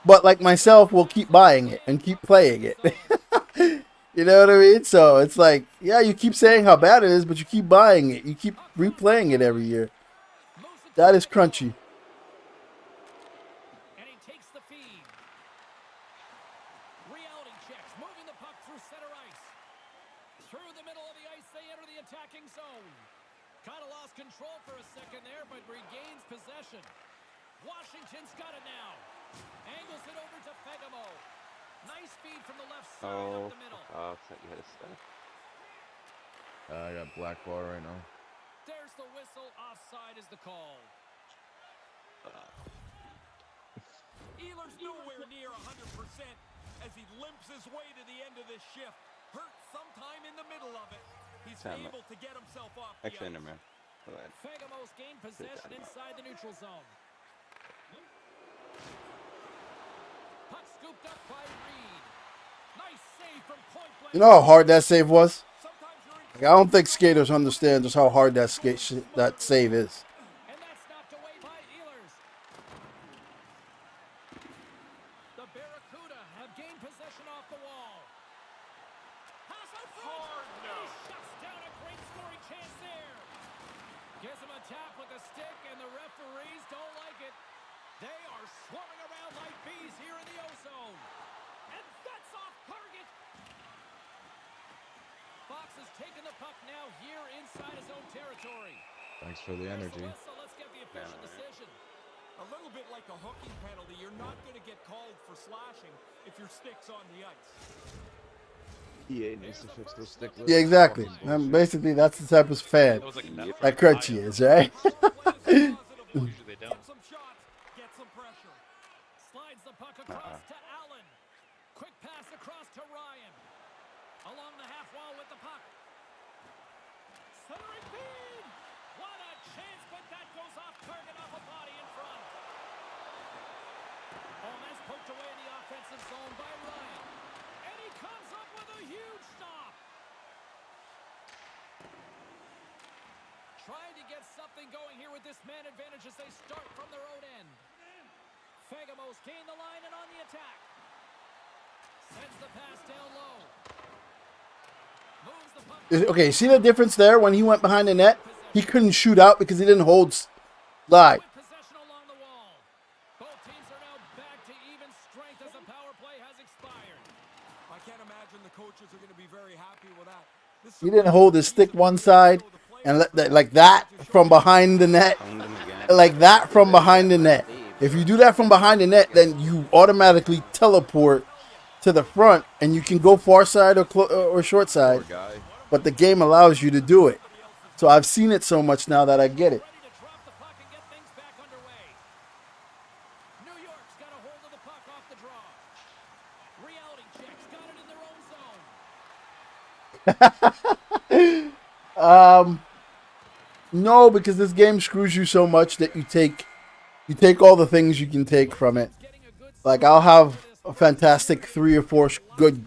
But like myself, we'll keep buying it and keep playing it. You know what I mean? So it's like, yeah, you keep saying how bad it is, but you keep buying it. You keep replaying it every year. That is Crunchy. And he takes the feed. Reality checks, moving the puck through center ice. Through the middle of the ice, they enter the attacking zone. Kind of lost control for a second there, but regains possession. Washington's got it now. Angles it over to Fegamo. Nice feed from the left side Oh, up the middle. oh, it's like you had a step. I got black bar right now. There's the whistle. Offside is the call. Ehlers nowhere near 100% as he limps his way to the end of this shift. Hurt sometime in the middle of it. He's Time up. able to get himself off the Actually, ice. never mind. Go ahead. Fagamo's gained possession time out. inside the neutral zone. Puck scooped up by Reed. Nice save from point blank. You know how hard that save was? Sometimes you're in Like, I don't think skaters understand just how hard that save is. And that's knocked away by Ehlers. The Barracuda have gained possession off the wall. Pass out front. And he shuts down a great scoring chance there. Gives him a tap with the stick, and the referees don't like it. They are swarming around like bees here in the O-zone. And that's off target. Fox has taken the puck now here inside his own territory. Thanks for the energy. So let's get the official decision. a little bit like a hooking penalty. You're not going to get called for slashing if your stick's on the ice. EA needs to fix those stick lists. Yeah, exactly. Fucking bullshit. Basically, that's the type of fan That was like a net that for Crunchy Ohio. is, right? Usually they don't. Get some shots, get some pressure. Slides the puck across to Allen. Quick pass across to Ryan. Along the half wall with the puck. Centering feed. What a chance, but that goes off target off a body in front. Oh, and that's poked away in the offensive zone by Ryan. And he comes up with a huge stop. Trying to get something going here with this man advantage as they start from their own end. Fagamo's gained the line and on the attack. Sends the pass down low. Moves the puck. Okay, see the difference there when he went behind the net? He couldn't shoot out because he didn't hold slide. With possession along the wall. Both teams are now back to even strength as the power play has expired. I can't imagine the coaches are going to be very happy with that. This is He didn't hold his stick one side and let that, like that from behind the net. Owned him again. Like that from behind the net. If you do that from behind the net, then you automatically teleport to the front and you can go far side or short side. Poor guy. But the game allows you to do it. So I've seen it so much now that I get it. Ready to drop the puck and get things back underway. New York's got a hold of the puck off the draw. Reality checks. Got it in their own zone. No, because this game screws you so much that you take all the things you can take from it. Like, I'll have a fantastic 3 or 4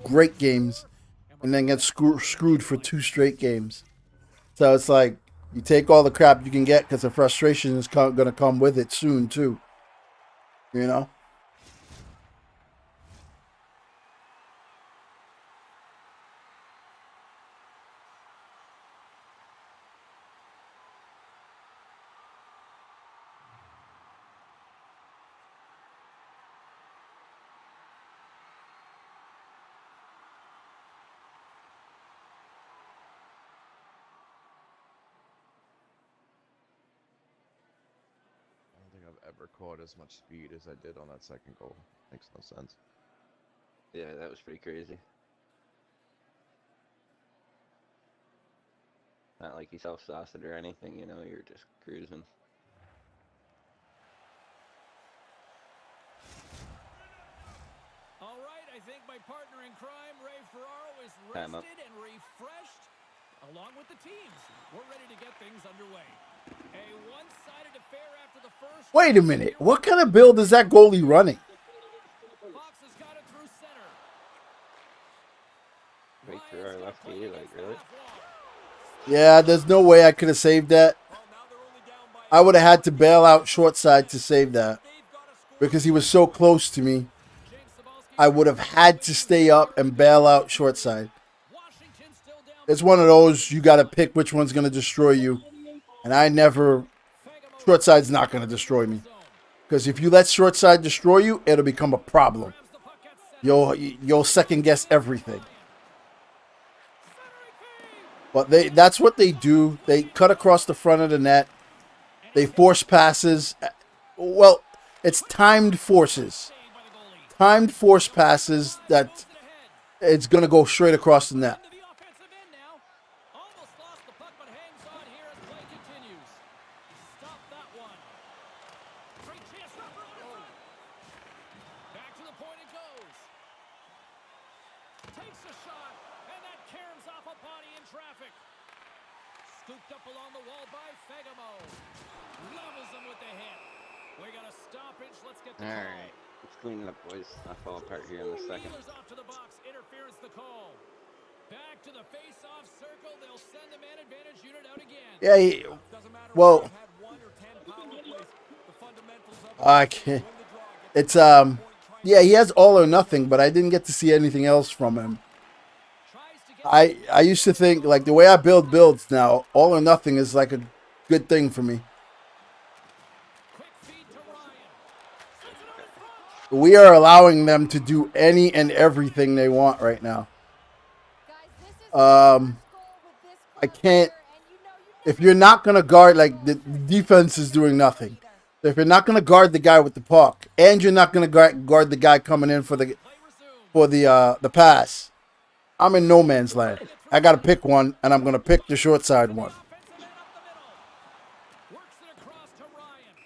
great games, and then get screwed for 2 straight games. So it's like, you take all the crap you can get because the frustration is going to come with it soon, too. You know? I don't think I've ever caught as much speed as I did on that second goal. Makes no sense. Yeah, that was pretty crazy. Not like he self-sauced it or anything, you know, you're just cruising. All right, I think my partner in crime, Ray Ferraro, is Time up. rested and refreshed, along with the teams. We're ready to get things underway. A one-sided affair after the first. Wait a minute. What kind of build is that goalie running? Fox has got it through center. Wait for our lefty, like, really? Yeah, there's no way I could have saved that. I would have had to bail out short side to save that. Because he was so close to me. I would have had to stay up and bail out short side. It's one of those, you got to pick which one's going to destroy you. And I never... Short side's not going to destroy me. Because if you let short side destroy you, it'll become a problem. You'll second guess everything. But that's what they do. They cut across the front of the net. They force passes. Well, it's timed forces. Timed force passes that it's going to go straight across the net. Scooped up along the wall by Fagamo. Levels him with the hit. We got a stoppage. Let's get the call. Alright, let's clean it up, boys. I'll fall apart here in a second. Wheeler's off to the box. Interference the call. Back to the face-off circle. They'll send the man advantage unit out again. Yeah, well, I can't. It's yeah, he has all or nothing, but I didn't get to see anything else from him. I used to think, like, the way I build builds now, all or nothing is like a good thing for me. We are allowing them to do any and everything they want right now. I can't. If you're not going to guard, like, the defense is doing nothing. If you're not going to guard the guy with the puck, and you're not going to guard the guy coming in for the pass, I'm in no man's land. I got to pick one, and I'm going to pick the short side one. Works it across to Ryan.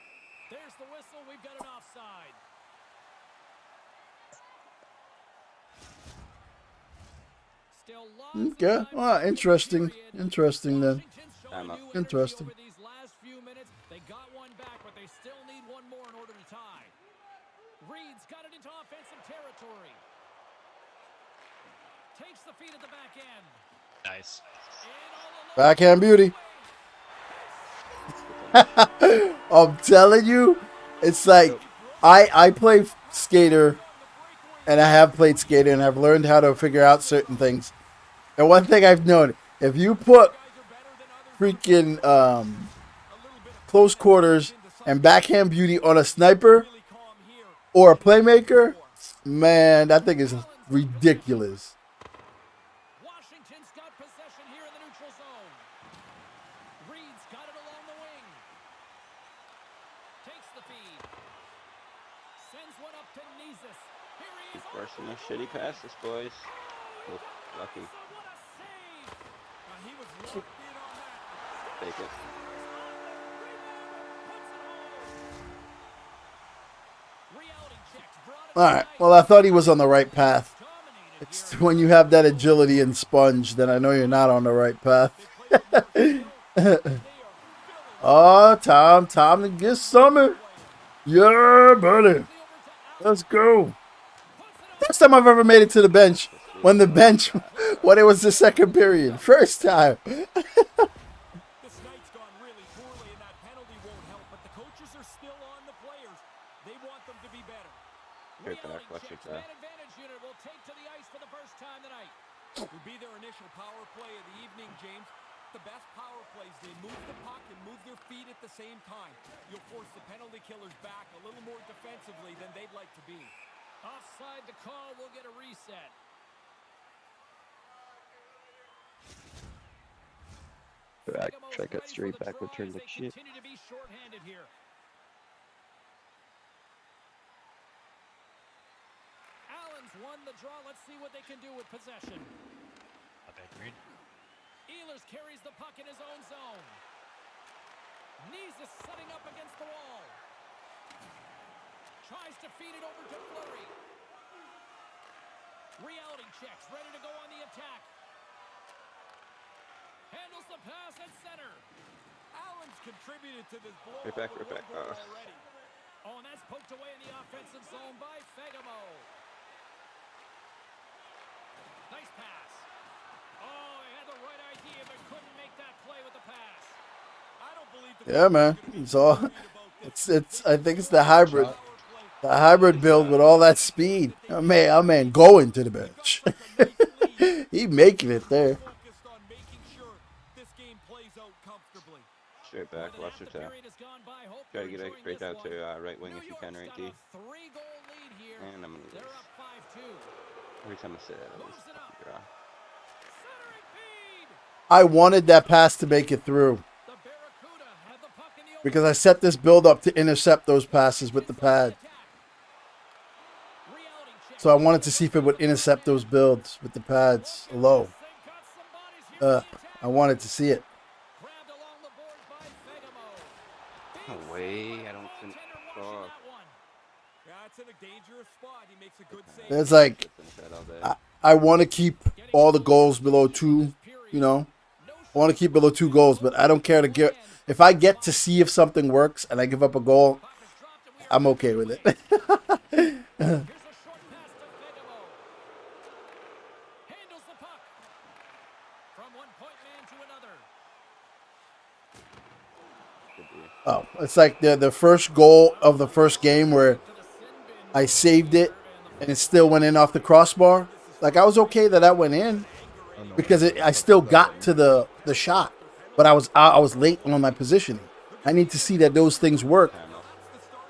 There's the whistle. We've got an offside. Still lots of Okay. time Well, interesting. period. Interesting then. Washington's showing Time up. you energy Interesting. over these last few minutes. They got one back, but they still need one more in order to tie. Reed's got it into offensive territory. Takes the feed at the back end. Nice. In all alone. Backhand beauty. I'm telling you, it's like I play skater, and I have played skater, and I've learned how to figure out certain things. And one thing I've known, if you put freaking close quarters and backhand beauty on a sniper or a playmaker, man, that thing is ridiculous. Washington's got possession here in the neutral zone. Reed's got it along the wing. Takes the feed. Sends one up to Nezis. Here he is. Forcing the shitty passes, boys. Oop, lucky. What a save! He was locked in on that. Take it. Reality checks. Brought it All right. Well, I thought he was on the right path. It's when you have that agility and sponge, then I know you're not on the right path. Oh, time to get something. Yeah, buddy. Let's go. First time I've ever made it to the bench. When it was the second period. First time. This night's gone really poorly, and that penalty won't help. But the coaches are still on the players. They want them to be better. Straight back, Reality watch checks, it, man advantage unit will take to the ice for the first time tonight. Would be their initial power play of the evening, James. The best power plays, they move the puck and move their feet at the same time. You'll force the penalty killers back a little more defensively than they'd like to be. Offside the call, we'll get a reset. Back, Fagamo's check it ready straight for the back, draw return as the they shit. continue to be shorthanded here. Allen's won the draw. Let's see what they can do with possession. Not bad, Green. Ehlers carries the puck in his own zone. Knees is setting up against the wall. Tries to feed it over to Fleury. Reality checks, ready to go on the attack. Handles the pass at center. Allen's contributed to this blow. Right back, right back. Already. Oh, and that's poked away in the offensive zone by Fagemo. Nice pass. Oh, he had the right idea, but couldn't make that play with the pass. I don't believe the Yeah, man. It's all. It's. I think it's the hybrid. The hybrid build with all that speed. Oh, man, going to the bench. He making it there. focused on making sure this game plays out comfortably. Straight back, More than watch half your the tap. period has gone by. Hope Try to you're get it enjoying right this out one. to right wing New if you can, York's right, got D. a 3-goal lead here. And I'm gonna They're lose. up 5-2. Every time I say that, I lose. Moves it up. Draw. Centering feed. I wanted that pass to make it through The Barracuda have the puck in the open. because I set this build up to intercept those passes with the pad. Reality check. So I wanted to see if it would intercept those builds with the pads low. They've got some bodies here in the attack. I wanted to see it. Grabbed along the boards by Fagemo. No way, I don't think. Goaltender Oh, watching that one. Yeah, it's in a dangerous spot. He makes a good save. It's like finish that all day. I want to keep all the goals below 2. You know, I want to keep below 2 goals, but I don't care to get. If I get to see if something works and I give up a goal, Puck is dropped and we are I'm okay with it. Here's a short pass to Fagemo. Handles the puck. From one point man to another. Could be. Oh, it's like the first goal of the first game where To the sin bin. I saved it and it still went in off the crossbar. Like I was okay that went in because I still got to the shot, but I was late on my positioning. I need to see that those things work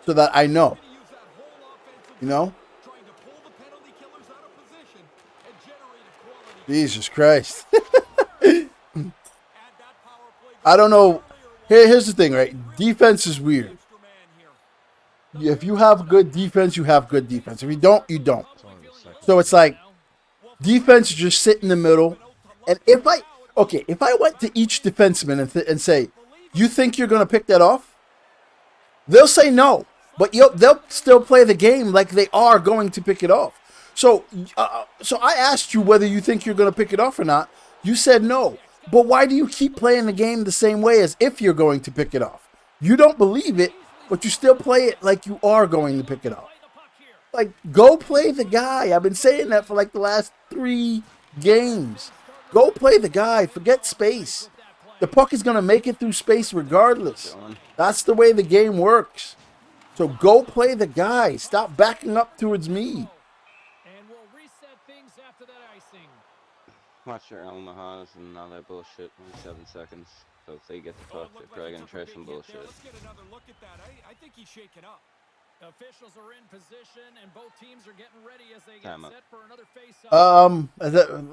so that I know, Use that whole offensive you know. trying to pull the penalty killers out of position and generate a quality. Jesus Christ. Add that power play I don't know. Here's the thing, right? Defense is weird. extra man here. If you have good defense, you have good defense. If you don't, you don't. It's only the second. So it's like defense just sit in the middle. And if I went to each defenseman and say, you think you're going to pick that off? They'll say no, but they'll still play the game like they are going to pick it off. So I asked you whether you think you're going to pick it off or not. You said no. But why do you keep playing the game the same way as if you're going to pick it off? You don't believe it, but you still play it like you are going to pick it off. Play the puck here. Like, go play the guy. I've been saying that for like the last 3 games. Go play the guy. Forget space. The puck is going to make it through space regardless. That's the way the game works. So go play the guy. Stop backing up towards me. And we'll reset things after that icing. Watch your Omahas and all that bullshit. Only 7 seconds. So if they get the Oh, puck, it they're looked probably like gonna he try took a some big hit there. bullshit. Let's get another look at that. I think he's shaken up. Officials are in position, and both teams are getting ready as they get Time up. set for another face-off.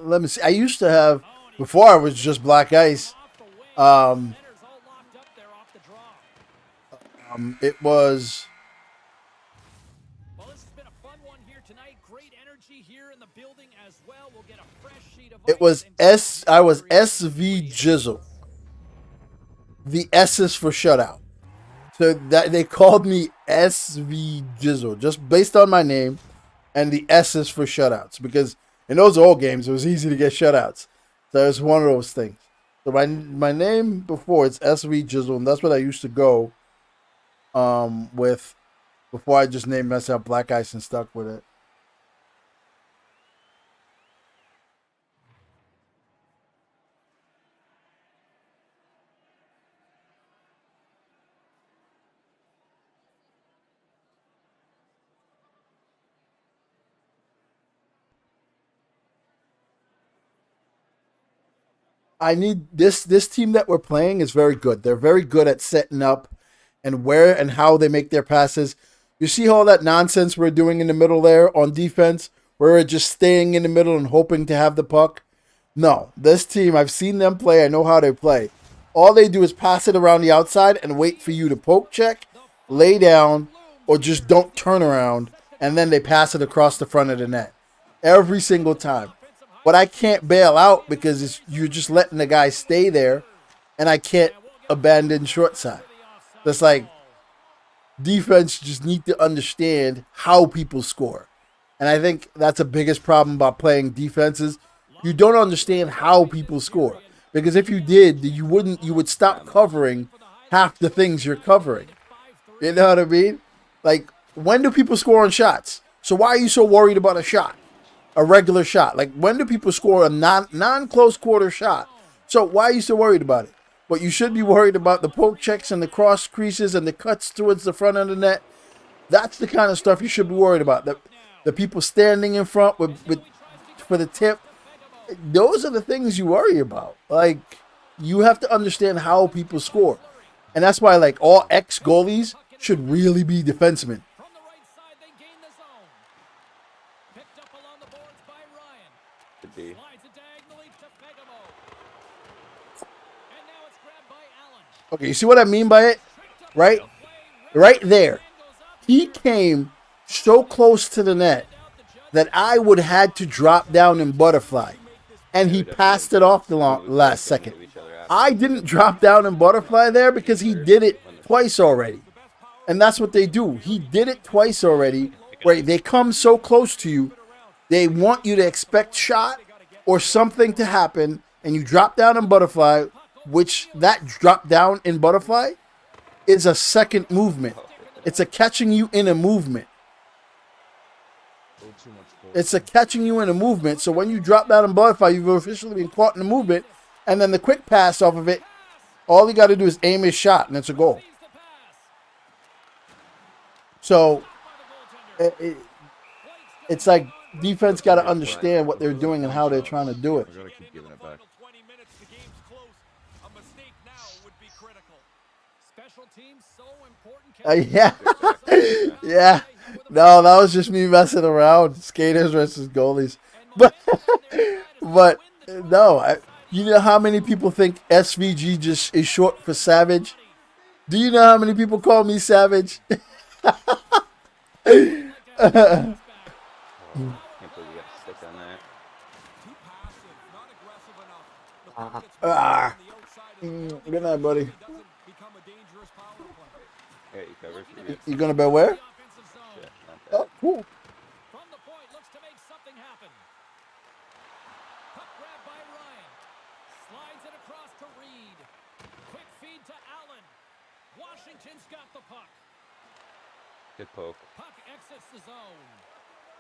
Let me see. I used to have, before I was just black ice, Off the wing. um, Center's all locked up there off the draw. it was, Well, this has been a fun one here tonight. Great energy here in the building as well. We'll get a fresh sheet of it was I was SV Jizzle. The S is for shutout. So that they called me SV Jizzle just based on my name, and the S is for shutouts because in those old games it was easy to get shutouts. So it was one of those things. So my name before it's SV Jizzle, and that's what I used to go with before I just named myself Black Ice and stuck with it. I need this team that we're playing is very good. They're very good at setting up and where and how they make their passes. You see all that nonsense we're doing in the middle there on defense, where we're just staying in the middle and hoping to have the puck? No, this team, I've seen them play. I know how they play. All they do is pass it around the outside and wait for you to poke check, lay down, or just don't turn around, and then they pass it across the front of the net. Every single time. But I can't bail out because you're just letting the guy stay there, and I can't abandon short side. That's like defense just need to understand how people score. And I think that's the biggest problem about playing defenses. You don't understand how people score. Because if you did, you would stop covering half the things you're covering. You know what I mean? Like, when do people score on shots? So why are you so worried about a shot? A regular shot. Like, when do people score a non-close quarter shot? So why are you so worried about it? But you should be worried about the poke checks and the cross creases and the cuts towards the front of the net. That's the kind of stuff you should be worried about. The people standing in front for the tip. Those are the things you worry about. Like, you have to understand how people score. And that's why, like, all ex-goalies should really be defensemen. From the right side, they gain the zone. Picked up along the boards by Ryan. Could be. Slides it diagonally to Fegamo. And now it's grabbed by Allen. Okay, you see what I mean by it? Right? Right there. He came so close to the net that I would have had to drop down and butterfly. And he passed it off the last second. I didn't drop down and butterfly there because he did it twice already. And that's what they do. He did it twice already, where they come so close to you, they want you to expect shot or something to happen, and you drop down and butterfly, which that drop down in butterfly is a second movement. It's a catching you in a movement. It's a catching you in a movement. So when you drop down and butterfly, you've officially been caught in the movement. And then the quick pass off of it, all you got to do is aim his shot, and it's a goal. So it's like defense got to understand what they're doing and how they're trying to do it. We're gonna keep giving it back. 20 minutes, the game's close. A mistake now would be critical. Special teams so important. Yeah. Yeah. No, that was just me messing around. Skaters versus goalies. But no, you know how many people think SVG just is short for Savage? Do you know how many people call me Savage? Can't believe you got stick on that. Too passive, not aggressive enough. The puck gets moved on the outside of the Good night, buddy. It doesn't become a dangerous power play. Yeah, you covered. You're good. You gonna bet where? Offensive zone. Yeah, not bad. Oh, cool. From the point, looks to make something happen. Puck grab by Ryan. Slides it across to Reed. Quick feed to Allen. Washington's got the puck. Good poke. Puck exits the zone.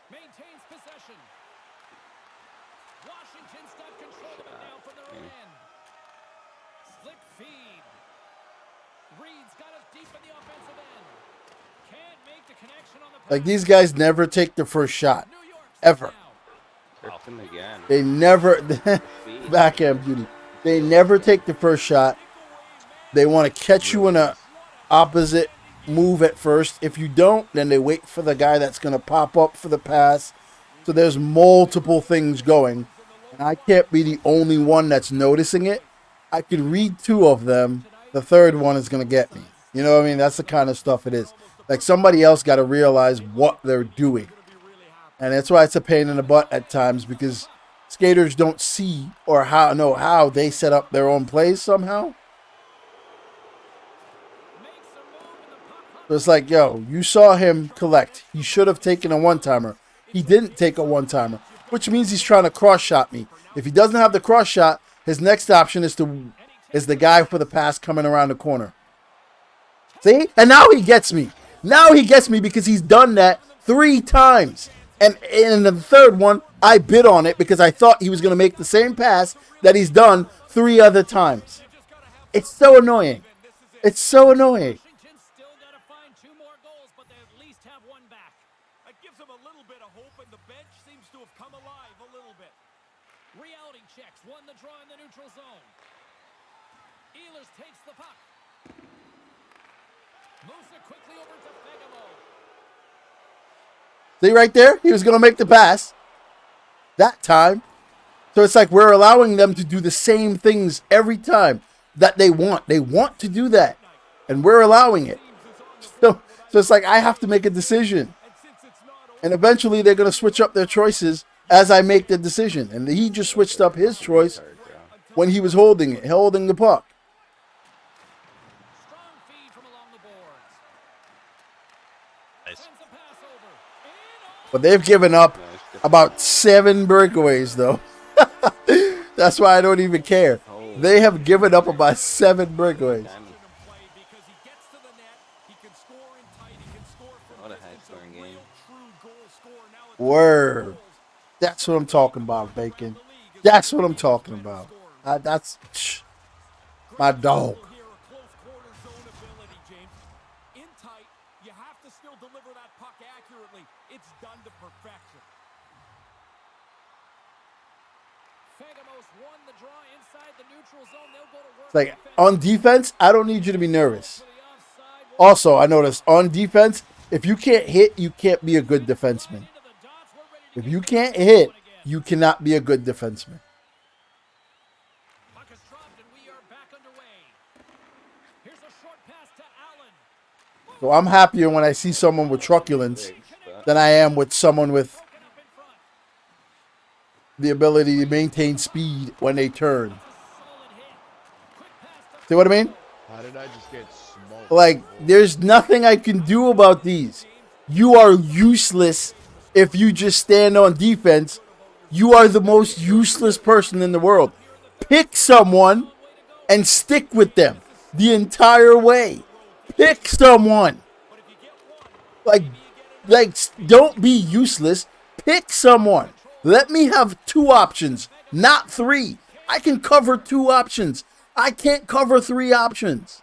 Maintains possession. Washington's got control of it now from their own end. Slick feed. Reed's got us deep in the offensive end. Can't make the connection on the Like, pass. these guys never take the first shot. New York's Ever. now. Tripped him again. They never, Speed. backhand beauty. They never take the first shot. They want to catch you in a opposite move at first. If you don't, then they wait for the guy that's going to pop up for the pass. So there's multiple things going. And I can't be the only one that's noticing it. I can read two of them. The third one is going to get me. You know what I mean? That's the kind of stuff it is. Like, somebody else got to realize what they're doing. And that's why it's a pain in the butt at times, because skaters don't see or know how they set up their own plays somehow. So it's like, yo, you saw him collect. He should have taken a one-timer. He didn't take a one-timer, which means he's trying to cross-shot me. If he doesn't have the cross-shot, His next option is the guy for the pass coming around the corner. See? And now he gets me. Now he gets me because he's done that 3 times. And in the third one, I bid on it because I thought he was going to make the same pass that he's done 3 other times. It's so annoying. It's so annoying. Washington still got to find 2 more goals, but they at least have 1 back. That gives them a little bit of hope, and the bench seems to have come alive a little bit. Reality checks won the draw in the neutral zone. Ehlers takes the puck. Moves it quickly over to Fagemo. See right there? He was going to make the pass that time. So it's like we're allowing them to do the same things every time that they want. They want to do that. And we're allowing it. So it's like I have to make a decision. And eventually they're going to switch up their choices as I make the decision. And he just switched up his choice when he was holding the puck. Strong feed from along the boards. Nice. Sends a pass over. In But they've given up about 7 breakaways, though. That's why I don't even care. They have given up about 7 breakaways. Play because he gets to the net, he can score in tight, he can score from What a distance, high-scoring real game. true goal scorer. Now it's Word. That's what I'm talking about, Bacon. That's what I'm talking about. That's my dog. here a close quarter zone ability, James. In tight, you have to still deliver that puck accurately. It's done to perfection. Fagemos won the draw inside the neutral zone. They'll go to work. It's like on defense, I don't need you to be nervous. To the offside. Also, I noticed on defense, if you can't hit, you can't be a good defenseman. Into the dots. We're ready to If get you this can't one hit, again. you cannot be a good defenseman. Puck is dropped and we are back underway. Here's a short pass to Allen. So I'm happier when I see someone with truculence Big spot. than I am with someone with Broken up in front. the ability to maintain speed when they turn. Solid hit. Quick pass to See what I mean? How did I just get smoked? Like, there's nothing I can do about these. You are useless if you just stand on defense. You are the most useless person in the world. Pick someone and stick with them the entire way. Pick someone. Like, don't be useless. Pick someone. Let me have 2 options, not 3. I can cover 2 options. I can't cover 3 options.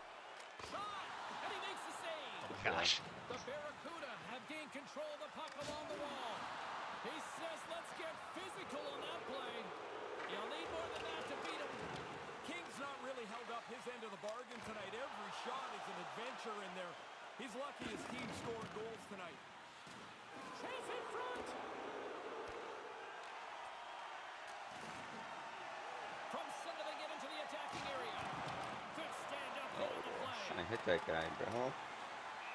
and he makes the save. Gosh. The Barracuda have gained control of the puck along the wall. He says, let's get physical on that play. You'll need more than that to beat him. King's not really held up his end of the bargain tonight. Every shot is an adventure in there. He's lucky his team scored goals tonight. Chase in front. From center they get into the attacking area. Good stand-up hit on the play. Trying to hit that guy, bro.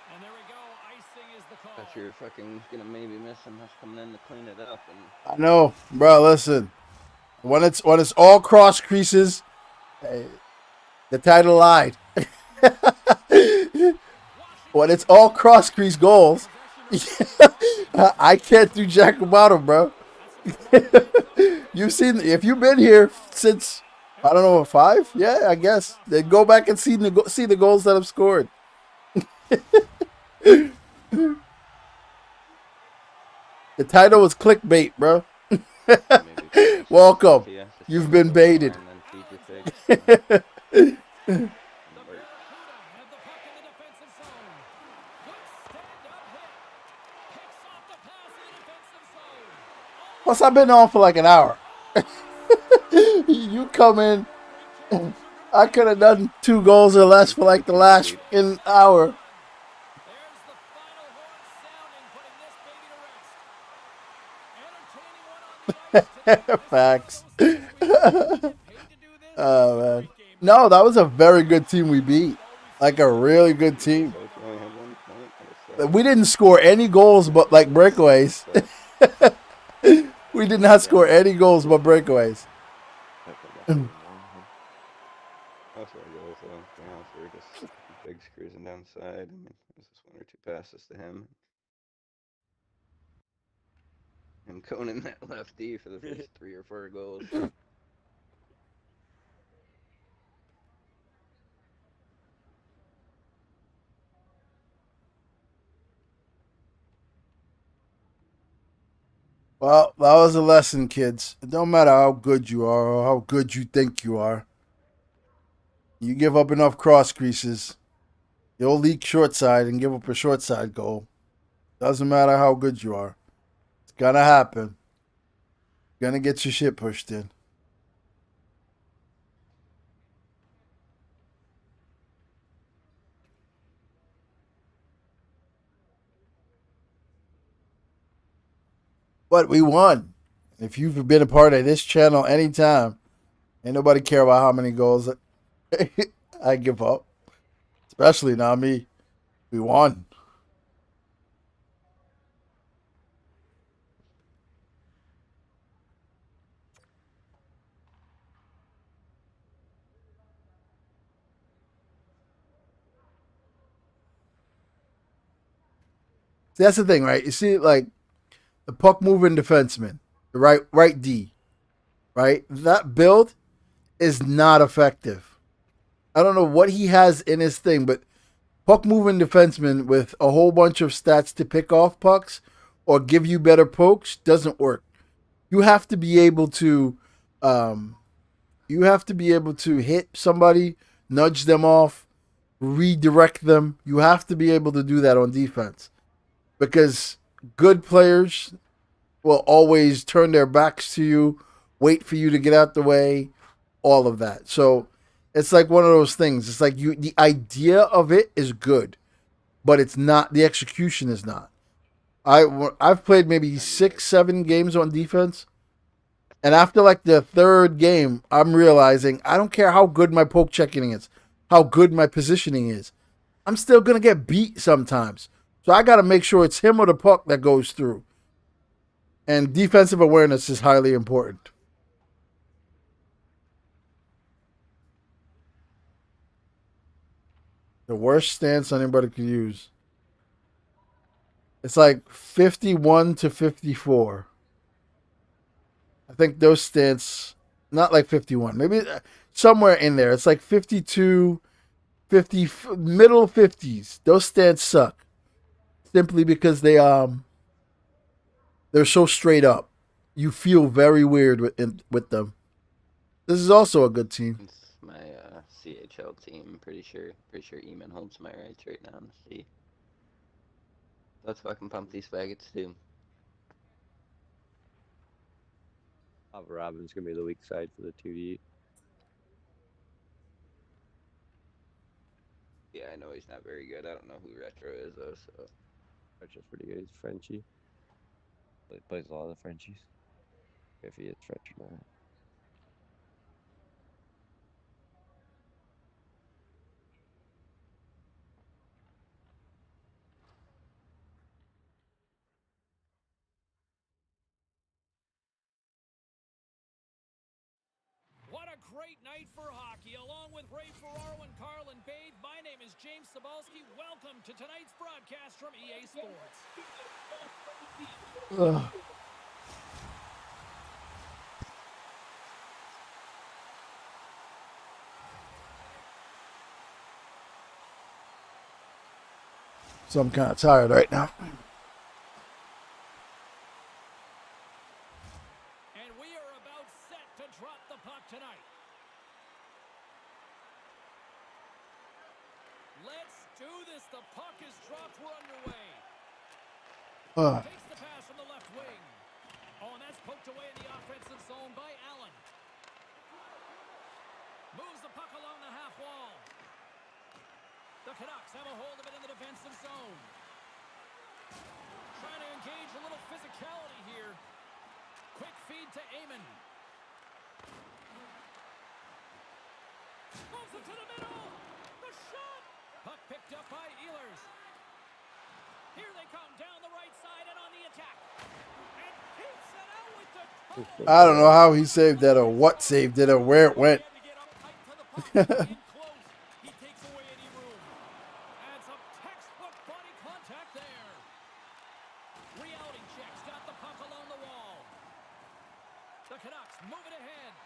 And there we go. Icing is the call. Thought you were fucking gonna maybe miss him us coming in to clean it up, and I know, bro. Listen, when it's all cross creases, the title lied. When it's all cross crease goals, I can't do jack about them, bro. You've seen, if you've been here since, I don't know, 5? Yeah, I guess. Then go back and see the goals that I've scored. The title was clickbait, bro. maybe Welcome. to you, just You've been baited. and then feed your pigs. The Barracuda have the puck in the defensive zone. Good stand-up hit. Picks off the pass in the defensive zone. Plus, I've been on for like an hour. You come in. I could have done 2 goals or less for like the last an hour. There's the final horn sounding, putting this baby to rest. Entertaining one on the ice. Facts. Paid to do this. Oh, man. No, that was a very good team we beat. Like a really good team. So if you only had 1 point, that was We didn't score any goals but like breakaways. We did not score any goals but breakaways. That's where it goes, though. To be honest, we were just big cruising down the side. I mean, it was just 1 or 2 passes to him. And Conan that lefty for the first 3 or 4 goals. Well, that was a lesson, kids. It don't matter how good you are or how good you think you are. You give up enough cross creases, you'll leak short side and give up a short side goal. Doesn't matter how good you are. It's gonna happen. You're gonna get your shit pushed in. But we won. If you've been a part of this channel anytime, ain't nobody care about how many goals I give up. Especially not me. We won. See, that's the thing, right? You see, like the puck moving defenseman, the right D, right? That build is not effective. I don't know what he has in his thing, but puck moving defenseman with a whole bunch of stats to pick off pucks or give you better pokes doesn't work. You have to be able to, hit somebody, nudge them off, redirect them. You have to be able to do that on defense because good players will always turn their backs to you, wait for you to get out the way, all of that. So it's like one of those things. It's like the idea of it is good, but it's not, the execution is not. I've played maybe 6-7 games on defense, and after like the third game, I'm realizing I don't care how good my poke checking is, how good my positioning is. I'm still gonna get beat sometimes. So I got to make sure it's him or the puck that goes through. And defensive awareness is highly important. The worst stance anybody could use. It's like 51 to 54. I think those stance, not like 51, maybe somewhere in there. It's like 52, 50, middle 50s. Those stance suck. Simply because they're so straight up. You feel very weird with them. This is also a good team. It's my CHL team. Pretty sure Eamon holds my rights right now in the C. Let's fucking pump these faggots too. Robin's gonna be the weak side for the 2D. Yeah, I know he's not very good. I don't know who Retro is though, so. Retro's pretty good. He's Frenchie. He plays a lot of the Frenchies. If he hits Retro or not. What a great night for hockey. Along with Ray Ferraro and Carlin Bade, my name is James Cebulski. Welcome to tonight's broadcast from EA Sports. Ugh. So I'm kind of tired right now. And we are about set to drop the puck tonight. Let's do this. The puck is dropped. We're underway. Takes the pass from the left wing. Oh, and that's poked away in the offensive zone by Allen. Moves the puck along the half wall. The Canucks have a hold of it in the defensive zone. Trying to engage a little physicality here. Quick feed to Eamon. Moves it to the middle. The shot. Puck picked up by Ehlers. Here they come down the right side and on the attack. And keeps it out with the toe. I don't know how he saved that or what saved it or where it went. He had to get up tight to the puck. In close. He takes away any room. And some textbook body contact there. Reality checks. Got the puck along the wall. The Canucks move it ahead.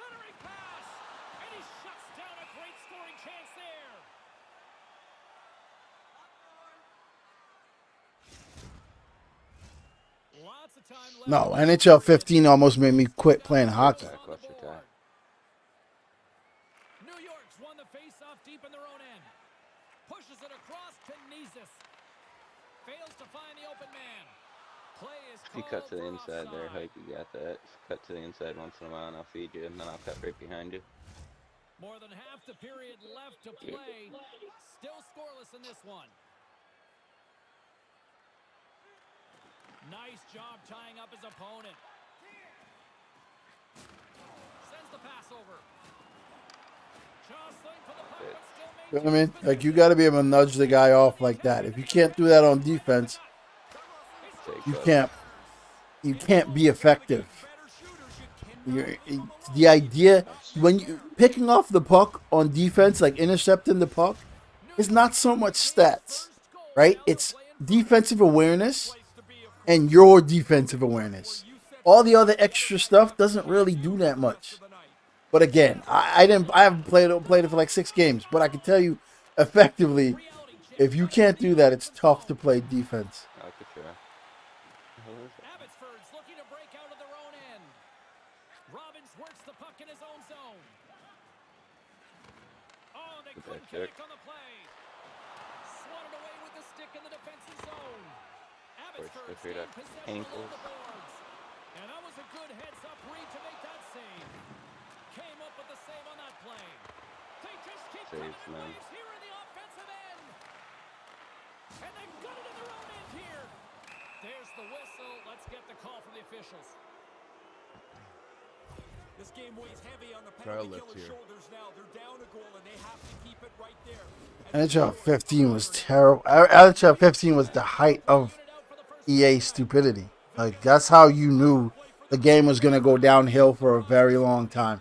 Centering pass. And he shuts down a great scoring chance there. Lots of time left. No, NHL 15 almost made me quit playing hockey. Lackluster tie. New York's won the face-off deep in their own end. Pushes it across to Nisus. Fails to find the open man. Play is If you called cut to the for inside there, offside. Hype, you got that. Cut to the inside once in a while and I'll feed you, and then I'll cut right behind you. More than half the period left to play. Still scoreless in this one. Nice job tying up his opponent. Sends the pass over. Jostling for the puck, but still You know what I mean? Like, you got to be able to nudge the guy off like that. If you can't do that on defense, Take you up. can't be effective. The idea when you picking off the puck on defense, like intercepting the puck, is not so much stats, right? It's defensive awareness and your defensive awareness. All the other extra stuff doesn't really do that much. But again, I haven't played it for like 6 games, but I can tell you effectively, if you can't do that, it's tough to play defense. I could try. Abbotsford's looking to break out of their own end. Robbins works the puck in his own zone. Oh, they Good couldn't check. connect on the play. Swatted away with the stick in the defensive zone. Abbotsford straight up possession along ankles. the boards. And that was a good heads-up read to make that save. Came up with the save on that play. They just keep coming Saves, in man. waves here in the offensive end. And they've got it in their own end here. There's the whistle. Let's get the call from the officials. This game weighs heavy on the Try a penalty lift killer's here. shoulders now. They're down a goal and they have to keep it right there. NHL 15 was terrible. NHL 15 was the height of EA stupidity. Like, that's how you knew the game was going to go downhill for a very long time.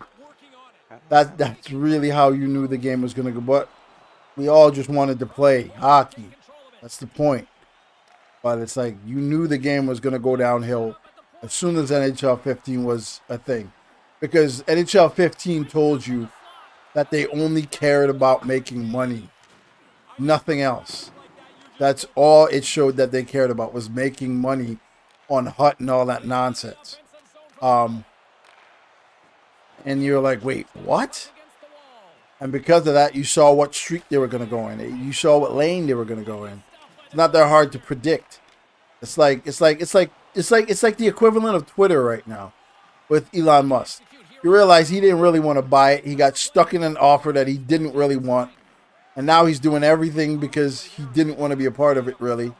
That's really how you knew the game was going to go. But we all just wanted to play hockey. That's the point. But it's like you knew the game was going to go downhill as soon as NHL 15 was a thing. Because NHL 15 told you that they only cared about making money. Nothing else. That's all it showed that they cared about, was making money on Hut and all that nonsense. And you're like, wait, what? And because of that, you saw what streak they were going to go in. You saw what lane they were going to go in. It's not that hard to predict. It's like the equivalent of Twitter right now with Elon Musk. You realize he didn't really want to buy it. He got stuck in an offer that he didn't really want. And now he's doing everything because he didn't want to be a part of it, really.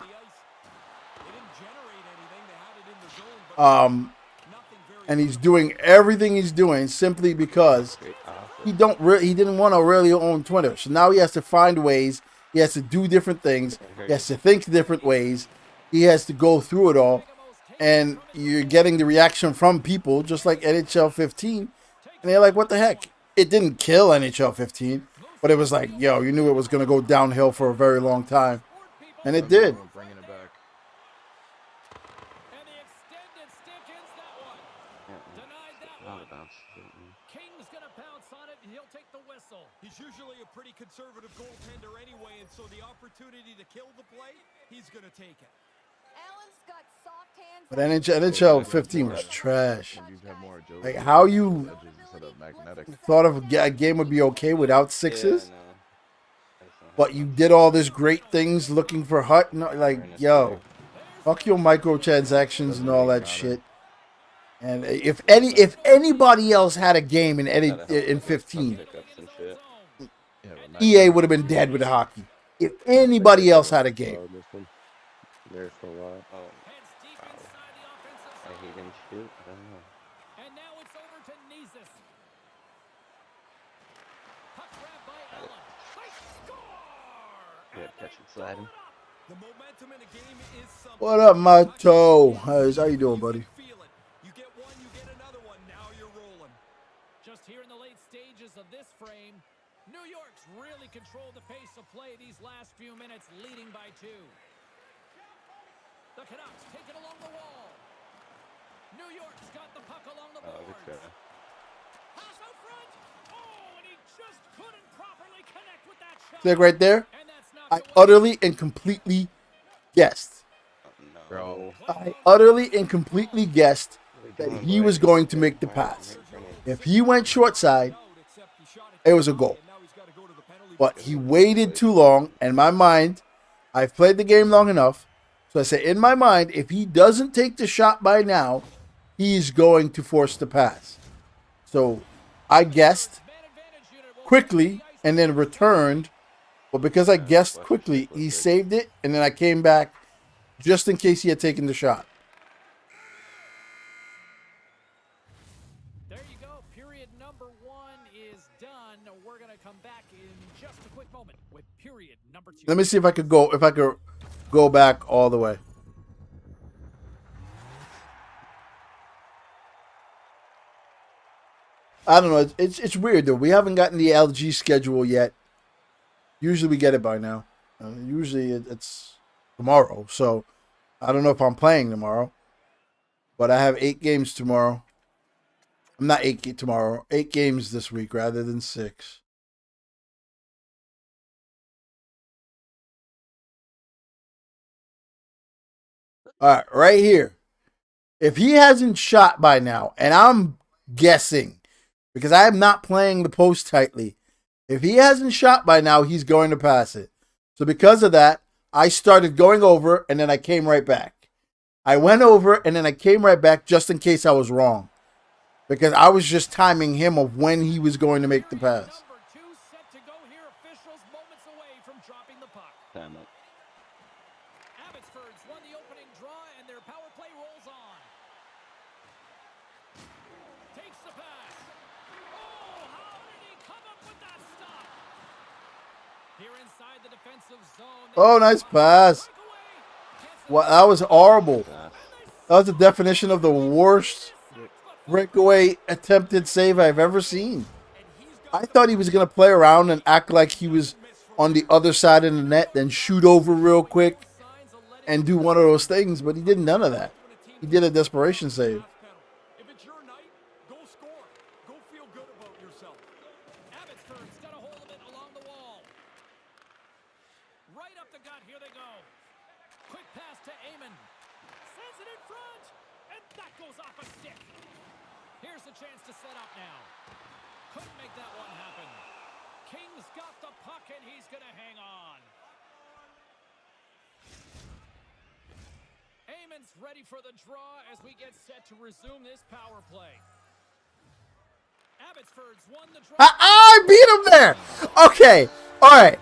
And he's doing everything he's doing simply because Great offer. he didn't want to really own Twitter. So now he has to find ways. He has to do different things. He has to think different ways. He has to go through it all. And you're getting the reaction from people just like NHL 15. And they're like, what the heck? It didn't kill NHL 15. But it was like, yo, you knew it was going to go downhill for a very long time. And it did. We're bringing it back. And the extended stick ends that one. Denied that Not one. a bounce. King's going to bounce on it, and he'll take the whistle. He's usually a pretty conservative goaltender anyway, and so the opportunity to kill the play, he's going to take it. Allen's got soft hands. But NHL 15 was trash. And you'd have more agility. Like, how you Edges instead of magnetic. thought of a game would be okay without sixes? Yeah, no. That's not But you did all this great things looking for Hut. No, like, yo, fuck your microtransactions and all that shit. And if anybody else had a game in in 15, pickups and shit. Yeah, but EA would have been dead with hockey. If anybody else had a game, Oh, this one. There for a while. Oh, Heads deep Wow. inside the offensive I zone. hate him shoot. I don't know. And now it's over to Nisus. Puck grabbed by Got it. Allen. They score! Yeah, catch and slide him. The momentum in a game is something. what up, my toe? How you doing, buddy? Feel it. You get one, you get another one. Now you're rolling. Just here in the late stages of this frame, New York's really controlled the pace of play these last few minutes, leading by 2. The Canucks take it along the wall. New York's got the puck along the Oh, boards. good try. Pass out front. Oh, and he just couldn't properly connect with that shot. Stick right there. And that's knocked I away. utterly and completely guessed. Oh, no. Bro. I utterly and completely guessed What are we that doing, he was boys? going to make the Why aren't pass. we bringing- If he went short side, it was a goal. But he waited too long. In my mind, I've played the game long enough. So I said, in my mind, if he doesn't take the shot by now, he's going to force the pass. So I guessed quickly and then returned. But because I guessed quickly, he saved it. And then I came back just in case he had taken the shot. There you go. Period number 1 is done. We're going to come back in just a quick moment with period number 2. Let me see if I could go back all the way. I don't know. It's weird though. We haven't gotten the LG schedule yet. Usually we get it by now. Usually it's tomorrow. So I don't know if I'm playing tomorrow, but I have 8 games tomorrow. I'm not 8 tomorrow. 8 games this week rather than 6. All right, right here. If he hasn't shot by now, and I'm guessing because I am not playing the post tightly, if he hasn't shot by now, he's going to pass it. So because of that, I started going over and then I came right back. I went over and then I came right back just in case I was wrong. Because I was just timing him of when he was going to make the pass. Number 2 set to go here. Officials moments away from dropping the puck. Time up. Abbotsford's won the opening draw and their power play rolls on. Takes the pass. Oh, how did he come up with that stop? Here inside the defensive zone. Oh, nice pass. Well, that was horrible. That was the definition of the worst breakaway attempted save I've ever seen. I thought he was going to play around and act like he was on the other side of the net, then shoot over real quick and do one of those things, but he did none of that. He did a desperation save. If it's your night, go score. Go feel good about yourself. Abbotsford's got a hold of it along the wall. Right up the gut. Here they go. Quick pass to Eamon. Sends it in front. And that goes off a stick. Here's the chance to set up now. Couldn't make that one happen. King's got the puck and he's going to hang on. Eamon's ready for the draw as we get set to resume this power play. Abbotsford's won the draw. I beat him there. Okay. All right.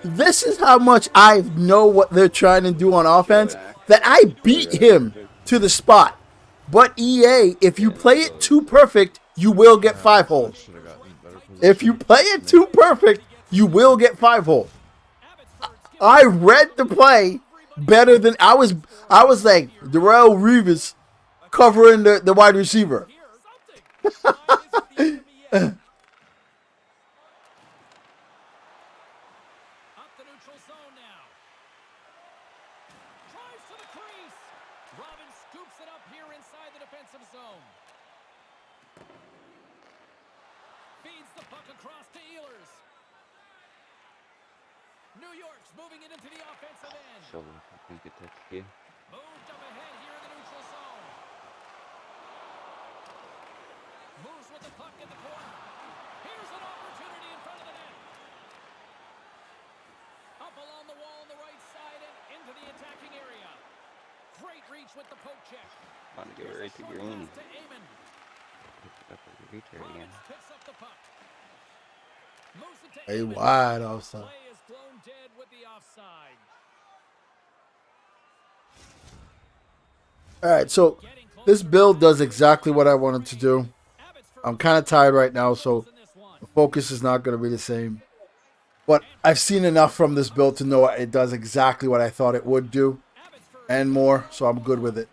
This is how much I know what they're trying to do on offense, that I beat him to the spot. But EA, if you play it too perfect, you will get 5-hole. Should have gotten better position. If you play it too perfect, you will get 5-hole. I read the play better than I was like Darrell Reeves covering the wide receiver. Up the neutral zone now. Drives to the crease. Robin scoops it up here inside the defensive zone. Feeds the puck across to Ehlers. New York's moving it into the offensive end. So we could touch you. Moved up ahead here in the neutral zone. Moves with the puck in the corner. Here's an opportunity in front of the net. Up along the wall on the right side and into the attacking area. Great reach with the poke check. Want to give it right to Short Green. pass to Eamon. Pick it up with the return again. Robbins picks up the puck. Moves it to A Eamon. wide offside. Play is blown dead with the offside. All right, so this build does exactly what I wanted to do. I'm kind of tired right now, so the focus is not going to be the same. But I've seen enough from this build to know it does exactly what I thought it would do and more, so I'm good with it.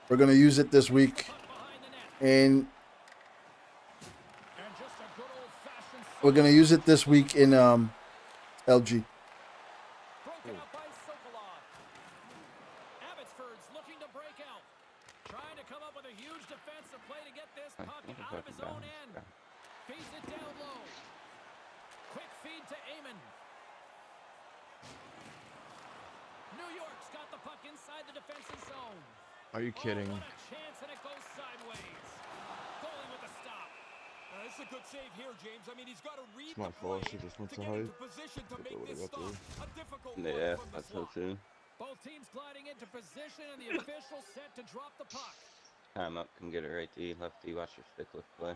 We're going to use it this week, and we're going to use it this week in LG. Broken up by Sokolov. Abbotsford's looking to break out. Trying to come up with a huge defensive play to get this puck out of his own end. Feeds it down low. Quick feed to Eamon. New York's got the puck inside the defensive zone. Are you kidding? Oh, what a chance, and it goes sideways. Goalie with the stop. This is a good save here, James. I mean, he's got to read It's my the fault. play She just went to to get hide. into position to That's make what I this got stop. there. A difficult Yeah, one from the that's so slot. too. Both teams gliding into position, and the official set to drop the puck. Time up, can get it right D, lefty, watch your stick lift play.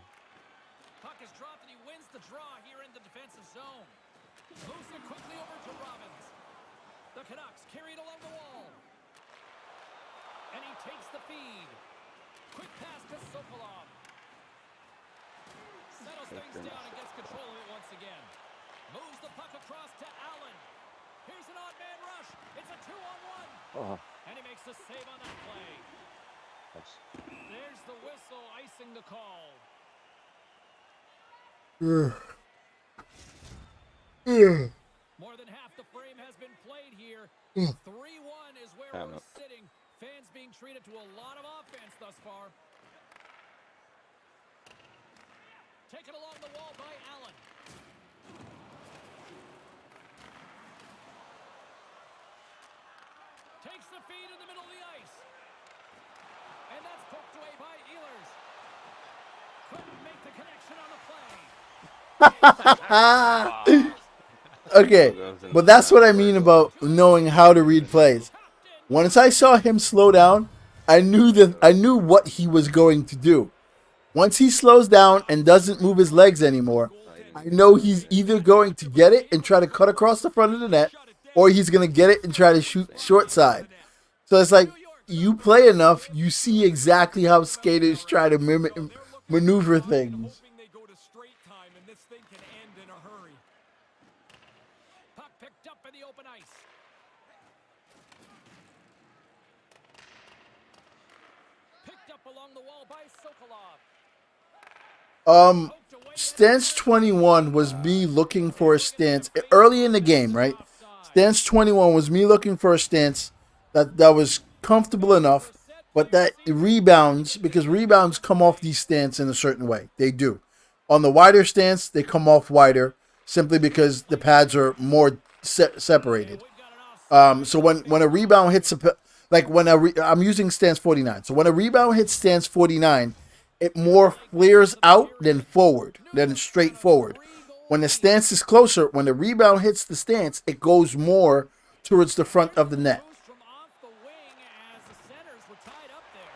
Puck is dropped, and he wins the draw here in the defensive zone. Moves it quickly over to Robbins. The Canucks carry it along the wall. And he takes the feed. Quick pass to Sokolov. Settles things down and gets control of it once again. Moves the puck across to Allen. Here's an odd man rush. It's a 2-on-1. Oh, And he makes the save on that play. that's There's the whistle icing the call. More than half the frame has been played here. 3-1 is where Time we're up. sitting. Fans being treated to a lot of offense thus far. Taken along the wall by Allen. Takes the feed in the middle of the ice. And that's poked away by Ehlers. Couldn't make the connection on the play. Okay, but that's what I mean about knowing how to read plays. Once I saw him slow down, I knew what he was going to do. Once he slows down and doesn't move his legs anymore, I know he's either going to get it and try to cut across the front of the net, or he's going to get it and try to shoot short side. So it's like, you play enough, you see exactly how skaters try to maneuver things. Hoping they go to straight time, and this thing can end in a hurry. Puck picked up in the open ice. Picked up along the wall by Sokolov. Stance 21 was me looking for a stance early in the game, right? Stance 21 was me looking for a stance that was comfortable enough, but that rebounds, because rebounds come off these stance in a certain way. They do. On the wider stance, they come off wider simply because the pads are more separated. So when a rebound hits I'm using stance 49. So when a rebound hits stance 49, it more flares out than forward, than straight forward. When the stance is closer, when the rebound hits the stance, it goes more towards the front of the net. Moves from off the wing as the centers were tied up there.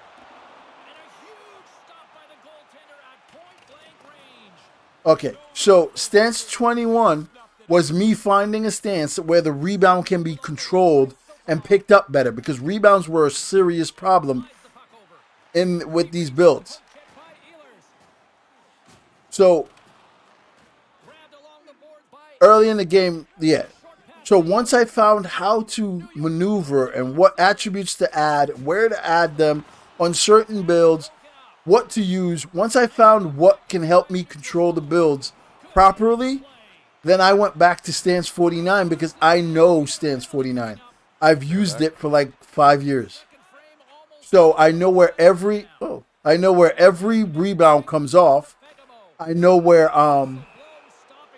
And a huge stop by the goaltender at point-blank range. Okay, so stance 21 was me finding a stance where the rebound can be controlled and picked up better, because rebounds were a serious problem Slides the puck over. with these builds. Check by Ehlers. So Grabbed along the boards by early in the game, yeah. So once I found how to maneuver and what attributes to add, where to add them on certain builds, what to use, once I found what can help me control the builds properly, then I went back to stance 49 because I know stance 49. I've used it for like 5 years. So I know where every rebound comes off. I know where stopping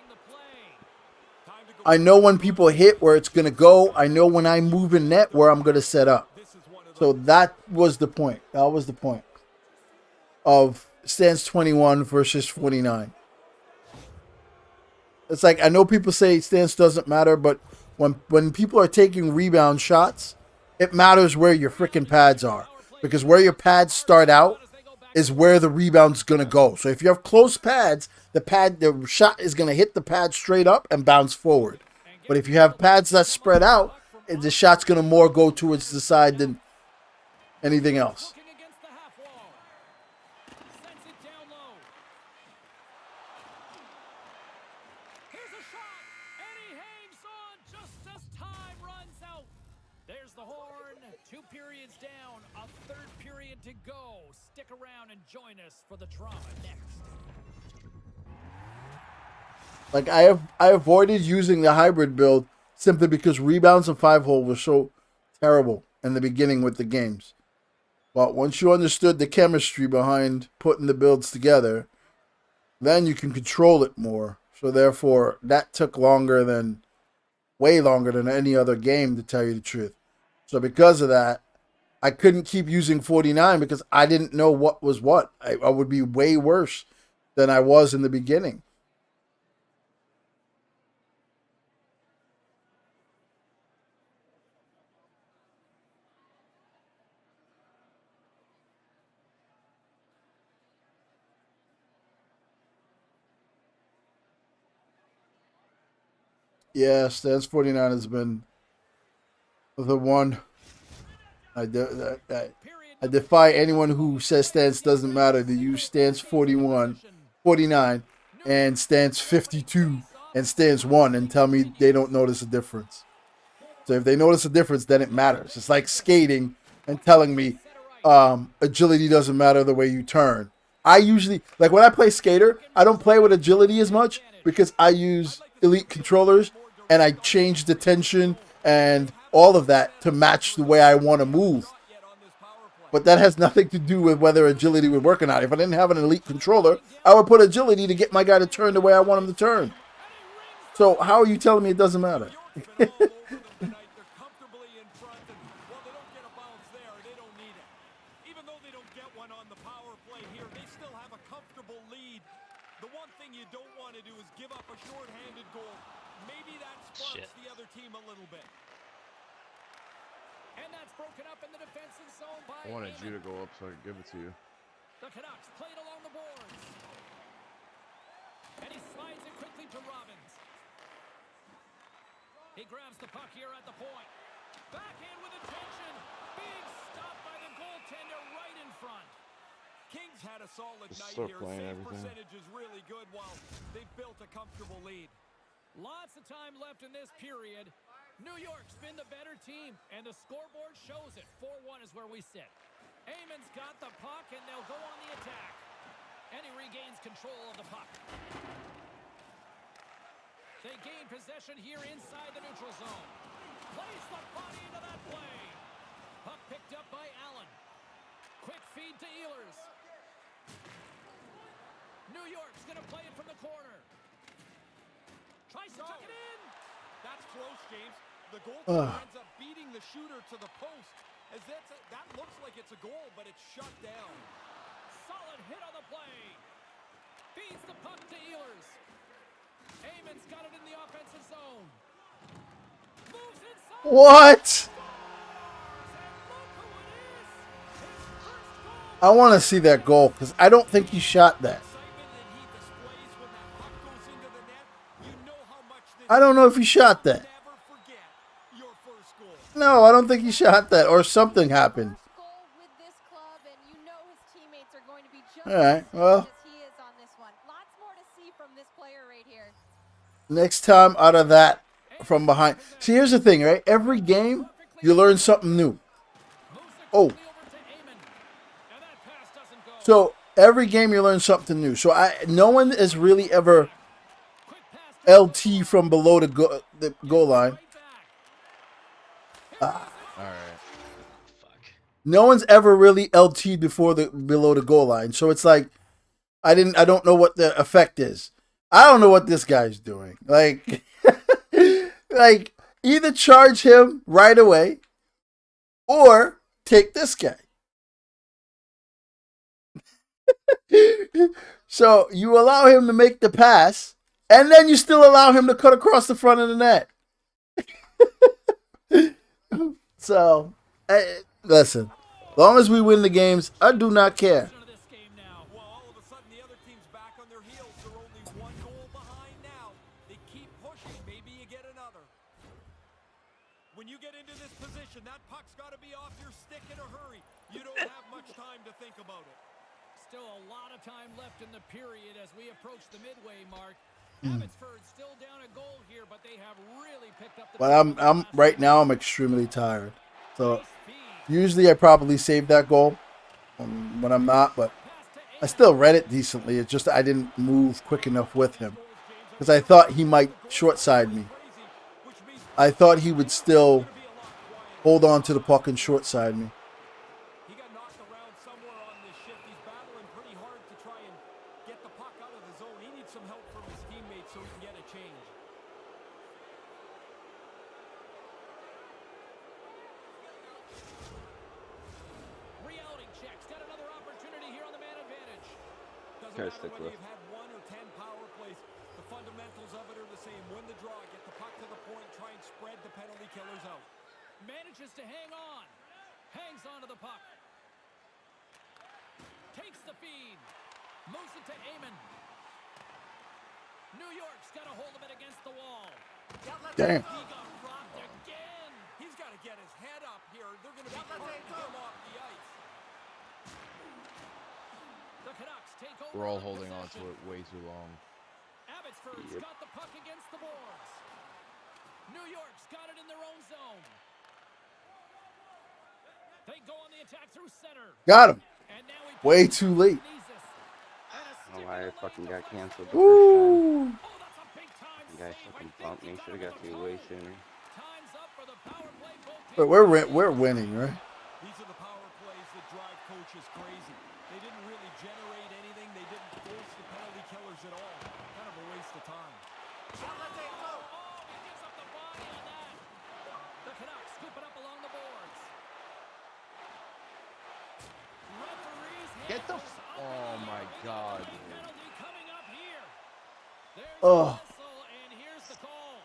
the play. I know when people hit where it's going to go. I know when I move in net where I'm going to set up. So that was the point. That was the point of stance 21 versus 49. It's like, I know people say stance doesn't matter, but when people are taking rebound shots, it matters where your freaking pads are. Because where your pads start out is where the rebound's going to go. So if you have close pads, the shot is going to hit the pad straight up and bounce forward. But if you have pads that spread out, the shot's going to more go towards the side than anything else. Looking against the half wall. Sends it down low. Here's a shot, and he hangs on just as time runs out. There's the horn. 2 periods down, a third period to go. Stick around and join us for the drama next. Like I avoided using the hybrid build simply because rebounds and 5-hole were so terrible in the beginning with the games. But once you understood the chemistry behind putting the builds together, then you can control it more. So therefore, that took way longer than any other game, to tell you the truth. So because of that, I couldn't keep using 49 because I didn't know what was what. I would be way worse than I was in the beginning. Yeah, Stance 49 has been the one. I defy anyone who says stance doesn't matter to use stance 41, 49, and stance 52 and stance 1 and tell me they don't notice a difference. So if they notice a difference, then it matters. It's like skating and telling me agility doesn't matter the way you turn. I usually, like when I play skater, I don't play with agility as much because I use elite controllers and I change the tension and all of that to match the way I want to move. But that has nothing to do with whether agility would work or not. If I didn't have an elite controller, I would put agility to get my guy to turn the way I want him to turn. So how are you telling me it doesn't matter? Shit. The other team a little bit. And that's broken up in the defensive zone by I wanted you to Heyman. go up so I could give it to you. The Canucks played along the boards. And he slides it quickly to Robbins. He grabs the puck here at the point. Backhand with intention. Big stop by the goaltender right in front. Kings had a solid Just night start here. playing Save everything. percentage is really good while they've built a comfortable lead. Lots of time left in this period. New York's been the better team, and the scoreboard shows it. 4-1 is where we sit. Eamon's got the puck, and they'll go on the attack. And he regains control of the puck. They gain possession here inside the neutral zone. Plays the body into that play. Puck picked up by Allen. Quick feed to Ehlers. New York's going to play it from the corner. Tries to tuck it in. That's close, James. The goaltender ends up beating the shooter to the post. As that looks like it's a goal, but it's shut down. Solid hit on the play. Feeds the puck to Ehlers. Eamon's got it in the offensive zone. Moves inside. What? I want to see that goal because I don't think he shot that. I don't know if he shot that. No, I don't think he shot that, or something happened. All right, well, next time out of that from behind. See, here's the thing, right? Every game, you learn something new. Oh. So every game you learn something new. So no one is really ever LT from below the goal line. All right. Fuck. No one's ever really LT below the goal line. So it's like I don't know what the effect is. I don't know what this guy's doing. Like like either charge him right away or take this guy. So you allow him to make the pass, and then you still allow him to cut across the front of the net. So, listen, as long as we win the games, I do not care. Well, all of a sudden, the other team's back on their heels. They're only one goal behind now. They keep pushing. Maybe you get another. When you get into this position, that puck's got to be off your stick in a hurry. You don't have much time to think about it. Still a lot of time left in the period as we approach the midway mark. Abbotsford still down a goal here, but they have really picked up the But I'm right now I'm extremely tired. So usually I probably save that goal when I'm not, but I still read it decently. It's just I didn't move quick enough with him because I thought he might short side me. I thought he would still hold on to the puck and short side me. He got knocked around somewhere on this shift. He's battling pretty hard to try and get the puck out of the zone. He needs some help from his teammates so he can get a change. Try to matter stick whether with. you've had 1 or 10 power plays. The fundamentals of it are the same. Win the draw, get the puck to the point, try and spread the penalty killers out. Manages to hang on. Hangs onto the puck. Takes the feed. Moves it to Eamon. New York's got a hold of it against the wall. Damn. He got robbed again. He's got to get his head up here. They're going to be carting him off the ice. The Canucks take over. We're all on holding on to possession. it way too long. Abbotsford's Yep. got the puck against the boards. New York's got it in their own zone. They go on the attack through center. Got him. And now he Way passes too to late. Sneezes. And a I don't stick know in why the I lane fucking to got find canceled the Sneezes. first time. Woo! Oh, that's a big time The guy save. I fucking think bumped he me. got Should have him got with to a you way toe. sooner. Time's up for the power play. Both But teams we're winning, right? These are the power plays that drive coaches crazy. They didn't really generate anything. They didn't force the penalty killers at all. Kind of a waste of time. Oh, he gives up the body on that. The Canucks scoop it up along the boards. Referee's Get the hand f- is up Oh in the my air. God, Penalty dude. coming up here. There's Oh. the whistle, and here's the call.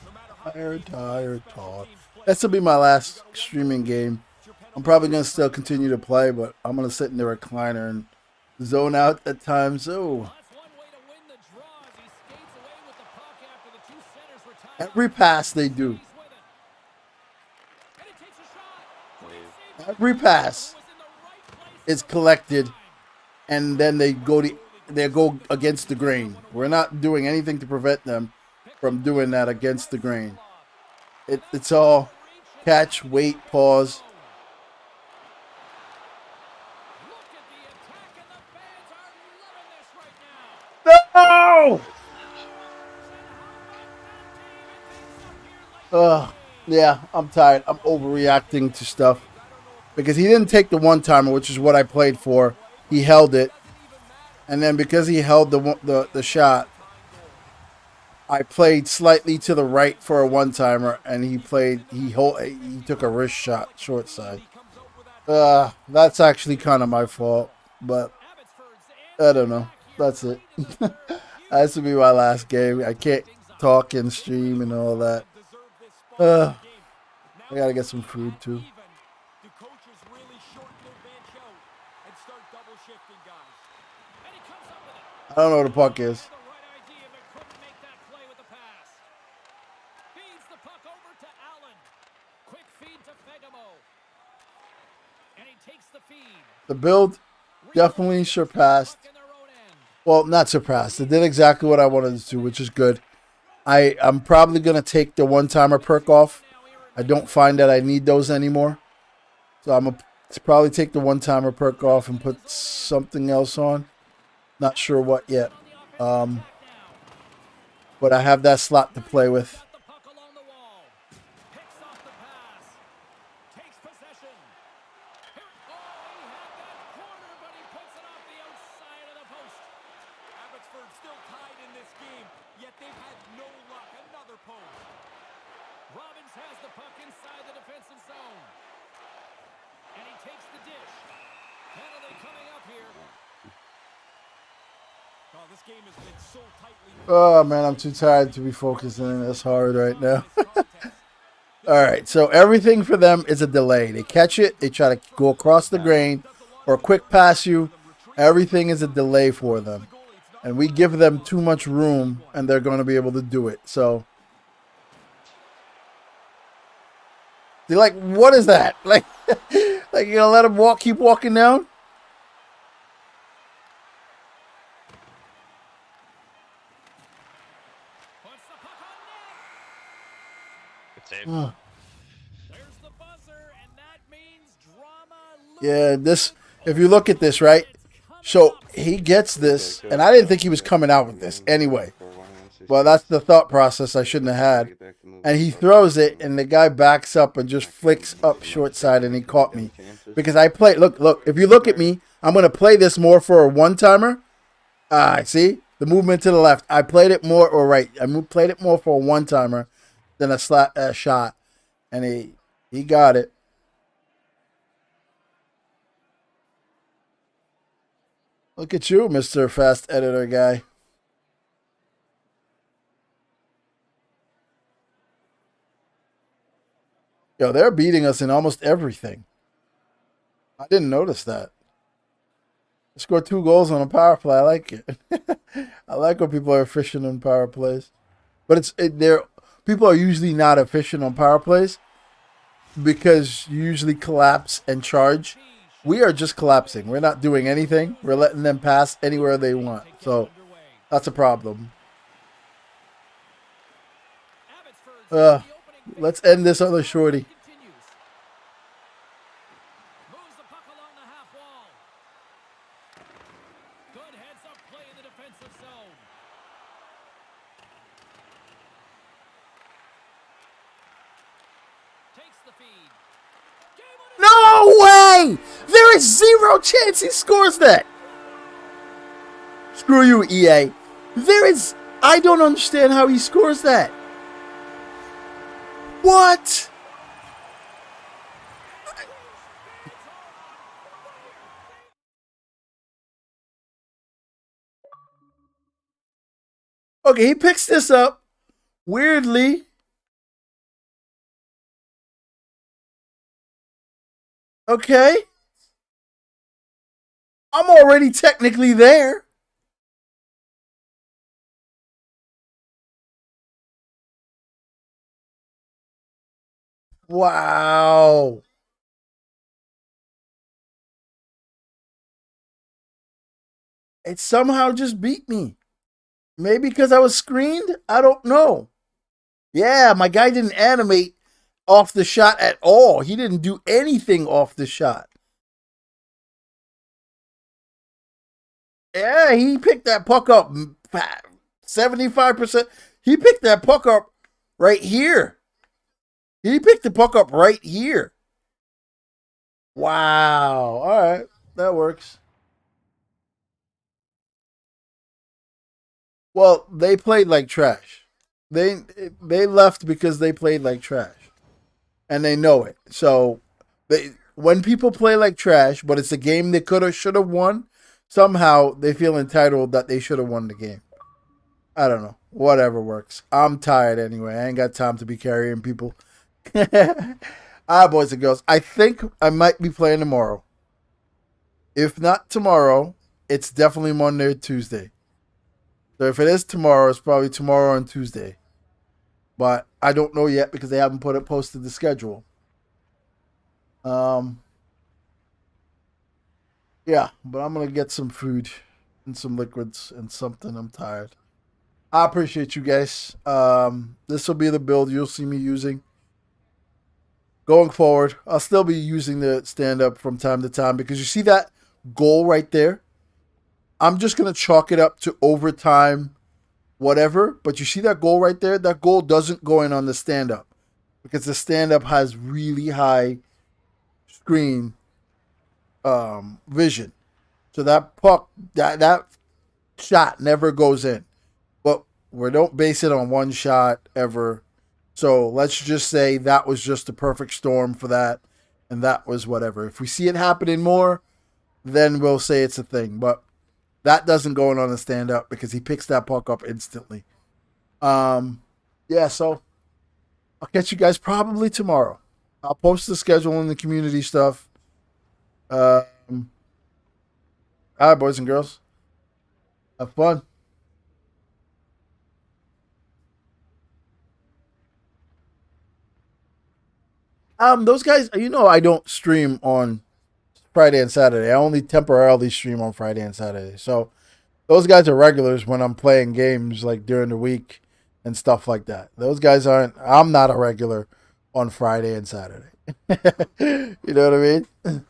No matter how Tired, many tired, special tired. teams play, This will be my last you gotta streaming game. it's your penalty I'm probably kill gonna still continue to play, but I'm gonna sit in the recliner and zone out at times. Oh, Well, that's one way to win the draw as he skates away with the puck after the two centers were tied every up. pass they do, Stays with it. And he takes a shot. Great save by every the goaltender pass who was in the right place is at the right collected, time. and then they go against the grain. We're not doing anything to prevent them from doing that against the grain. It's all catch, wait, pause. Look at the attack, and the fans are loving this right now. No! Yeah, I'm tired. I'm overreacting to stuff because he didn't take the one timer, which is what I played for. He held it, and then because he held the shot, I played slightly to the right for a one timer, and he took a wrist shot short side. That's actually kind of my fault, but I don't know. That's it. This will be my last game. I can't talk and stream and all that. I gotta get some food too. Do coaches really shorten their bench out and start double shifting guys? And he comes up with it. I don't know where the puck is. Had the right idea, but couldn't make that play with the pass. Feeds the puck over to Allen. Quick feed to Fegamo. And he takes the feed. The build definitely surpassed. Puck in their own end. Well, not surpassed. It did exactly what I wanted it to, which is good. I'm probably gonna take the one timer perk off. I don't find that I need those anymore, so I'm gonna probably take the one timer perk off and put something else on. Not sure what yet. But I have that slot to play with. Got the puck along the wall. Picks off the pass. Takes possession. Here, he had that corner, but he puts it off the outside of the post. Abbotsford still tied in this game, yet they've had no luck. Another post. Robbins has the puck inside the defensive zone. And he takes the dish. Penalty coming up here. Oh, this game has been so tightly. Oh man, I'm too tired to be focusing this hard right now. All right, so everything for them is a delay. They catch it, they try to go across the grain, or quick pass you. Everything is a delay for them, and we give them too much room, and they're going to be able to do it. So they're like, "What is that? Like, like you gonna let them keep walking down?" Puts the puck on net. Good save. There's the buzzer, and that means drama. Yeah, this. If you look at this, right? So he gets this, and I didn't think he was coming out with this anyway. Well, that's the thought process I shouldn't have had. And he throws it, and the guy backs up and just flicks up short side, and he caught me. Because I play, look, if you look at me, I'm going to play this more for a one-timer. See? The movement to the left. I played it more, or right. Played it more for a one-timer than a shot. And he got it. Look at you, Mr. Fast Editor guy. Yo, they're beating us in almost everything. I didn't notice that. They scored 2 goals on a power play. I like it. I like when people are efficient on power plays. But people are usually not efficient on power plays because you usually collapse and charge. We are just collapsing. We're not doing anything. We're letting them pass anywhere they want. So that's a problem. Let's end this other shorty. Moves the puck along the half wall. Good heads-up play in the defensive zone. Takes the feed. No way! There is 0 chance he scores that. Screw you, EA. I don't understand how he scores that. What? Okay, he picks this up. Weirdly. Okay. I'm already technically there. Wow. It somehow just beat me. Maybe because I was screened? I don't know. Yeah, my guy didn't animate off the shot at all. He didn't do anything off the shot. Yeah, he picked that puck up 75%. He picked that puck up right here. He picked the puck up right here. Wow. All right. That works. Well, they played like trash. They left because they played like trash. And they know it. So when people play like trash, but it's a game they could have, should have won, somehow they feel entitled that they should have won the game. I don't know. Whatever works. I'm tired anyway. I ain't got time to be carrying people. All right, boys and girls. I think I might be playing tomorrow. If not tomorrow, it's definitely Monday or Tuesday. So if it is tomorrow, it's probably tomorrow and Tuesday. But I don't know yet because they haven't posted the schedule. Yeah, but I'm going to get some food and some liquids and something. I'm tired. I appreciate you guys. This will be the build you'll see me using. Going forward, I'll still be using the stand-up from time to time because you see that goal right there? I'm just going to chalk it up to overtime, whatever. But you see that goal right there? That goal doesn't go in on the stand-up because the stand-up has really high screen vision. So that puck, that shot never goes in. But we don't base it on one shot ever. So let's just say that was just a perfect storm for that. And that was whatever. If we see it happening more, then we'll say it's a thing. But that doesn't go in on the stand-up because he picks that puck up instantly. Yeah, so I'll catch you guys probably tomorrow. I'll post the schedule and the community stuff. All right, boys and girls. Have fun. Those guys, I don't stream on Friday and Saturday. I only temporarily stream on Friday and Saturday. So those guys are regulars when I'm playing games like during the week and stuff like that. Those guys I'm not a regular on Friday and Saturday. You know what I mean?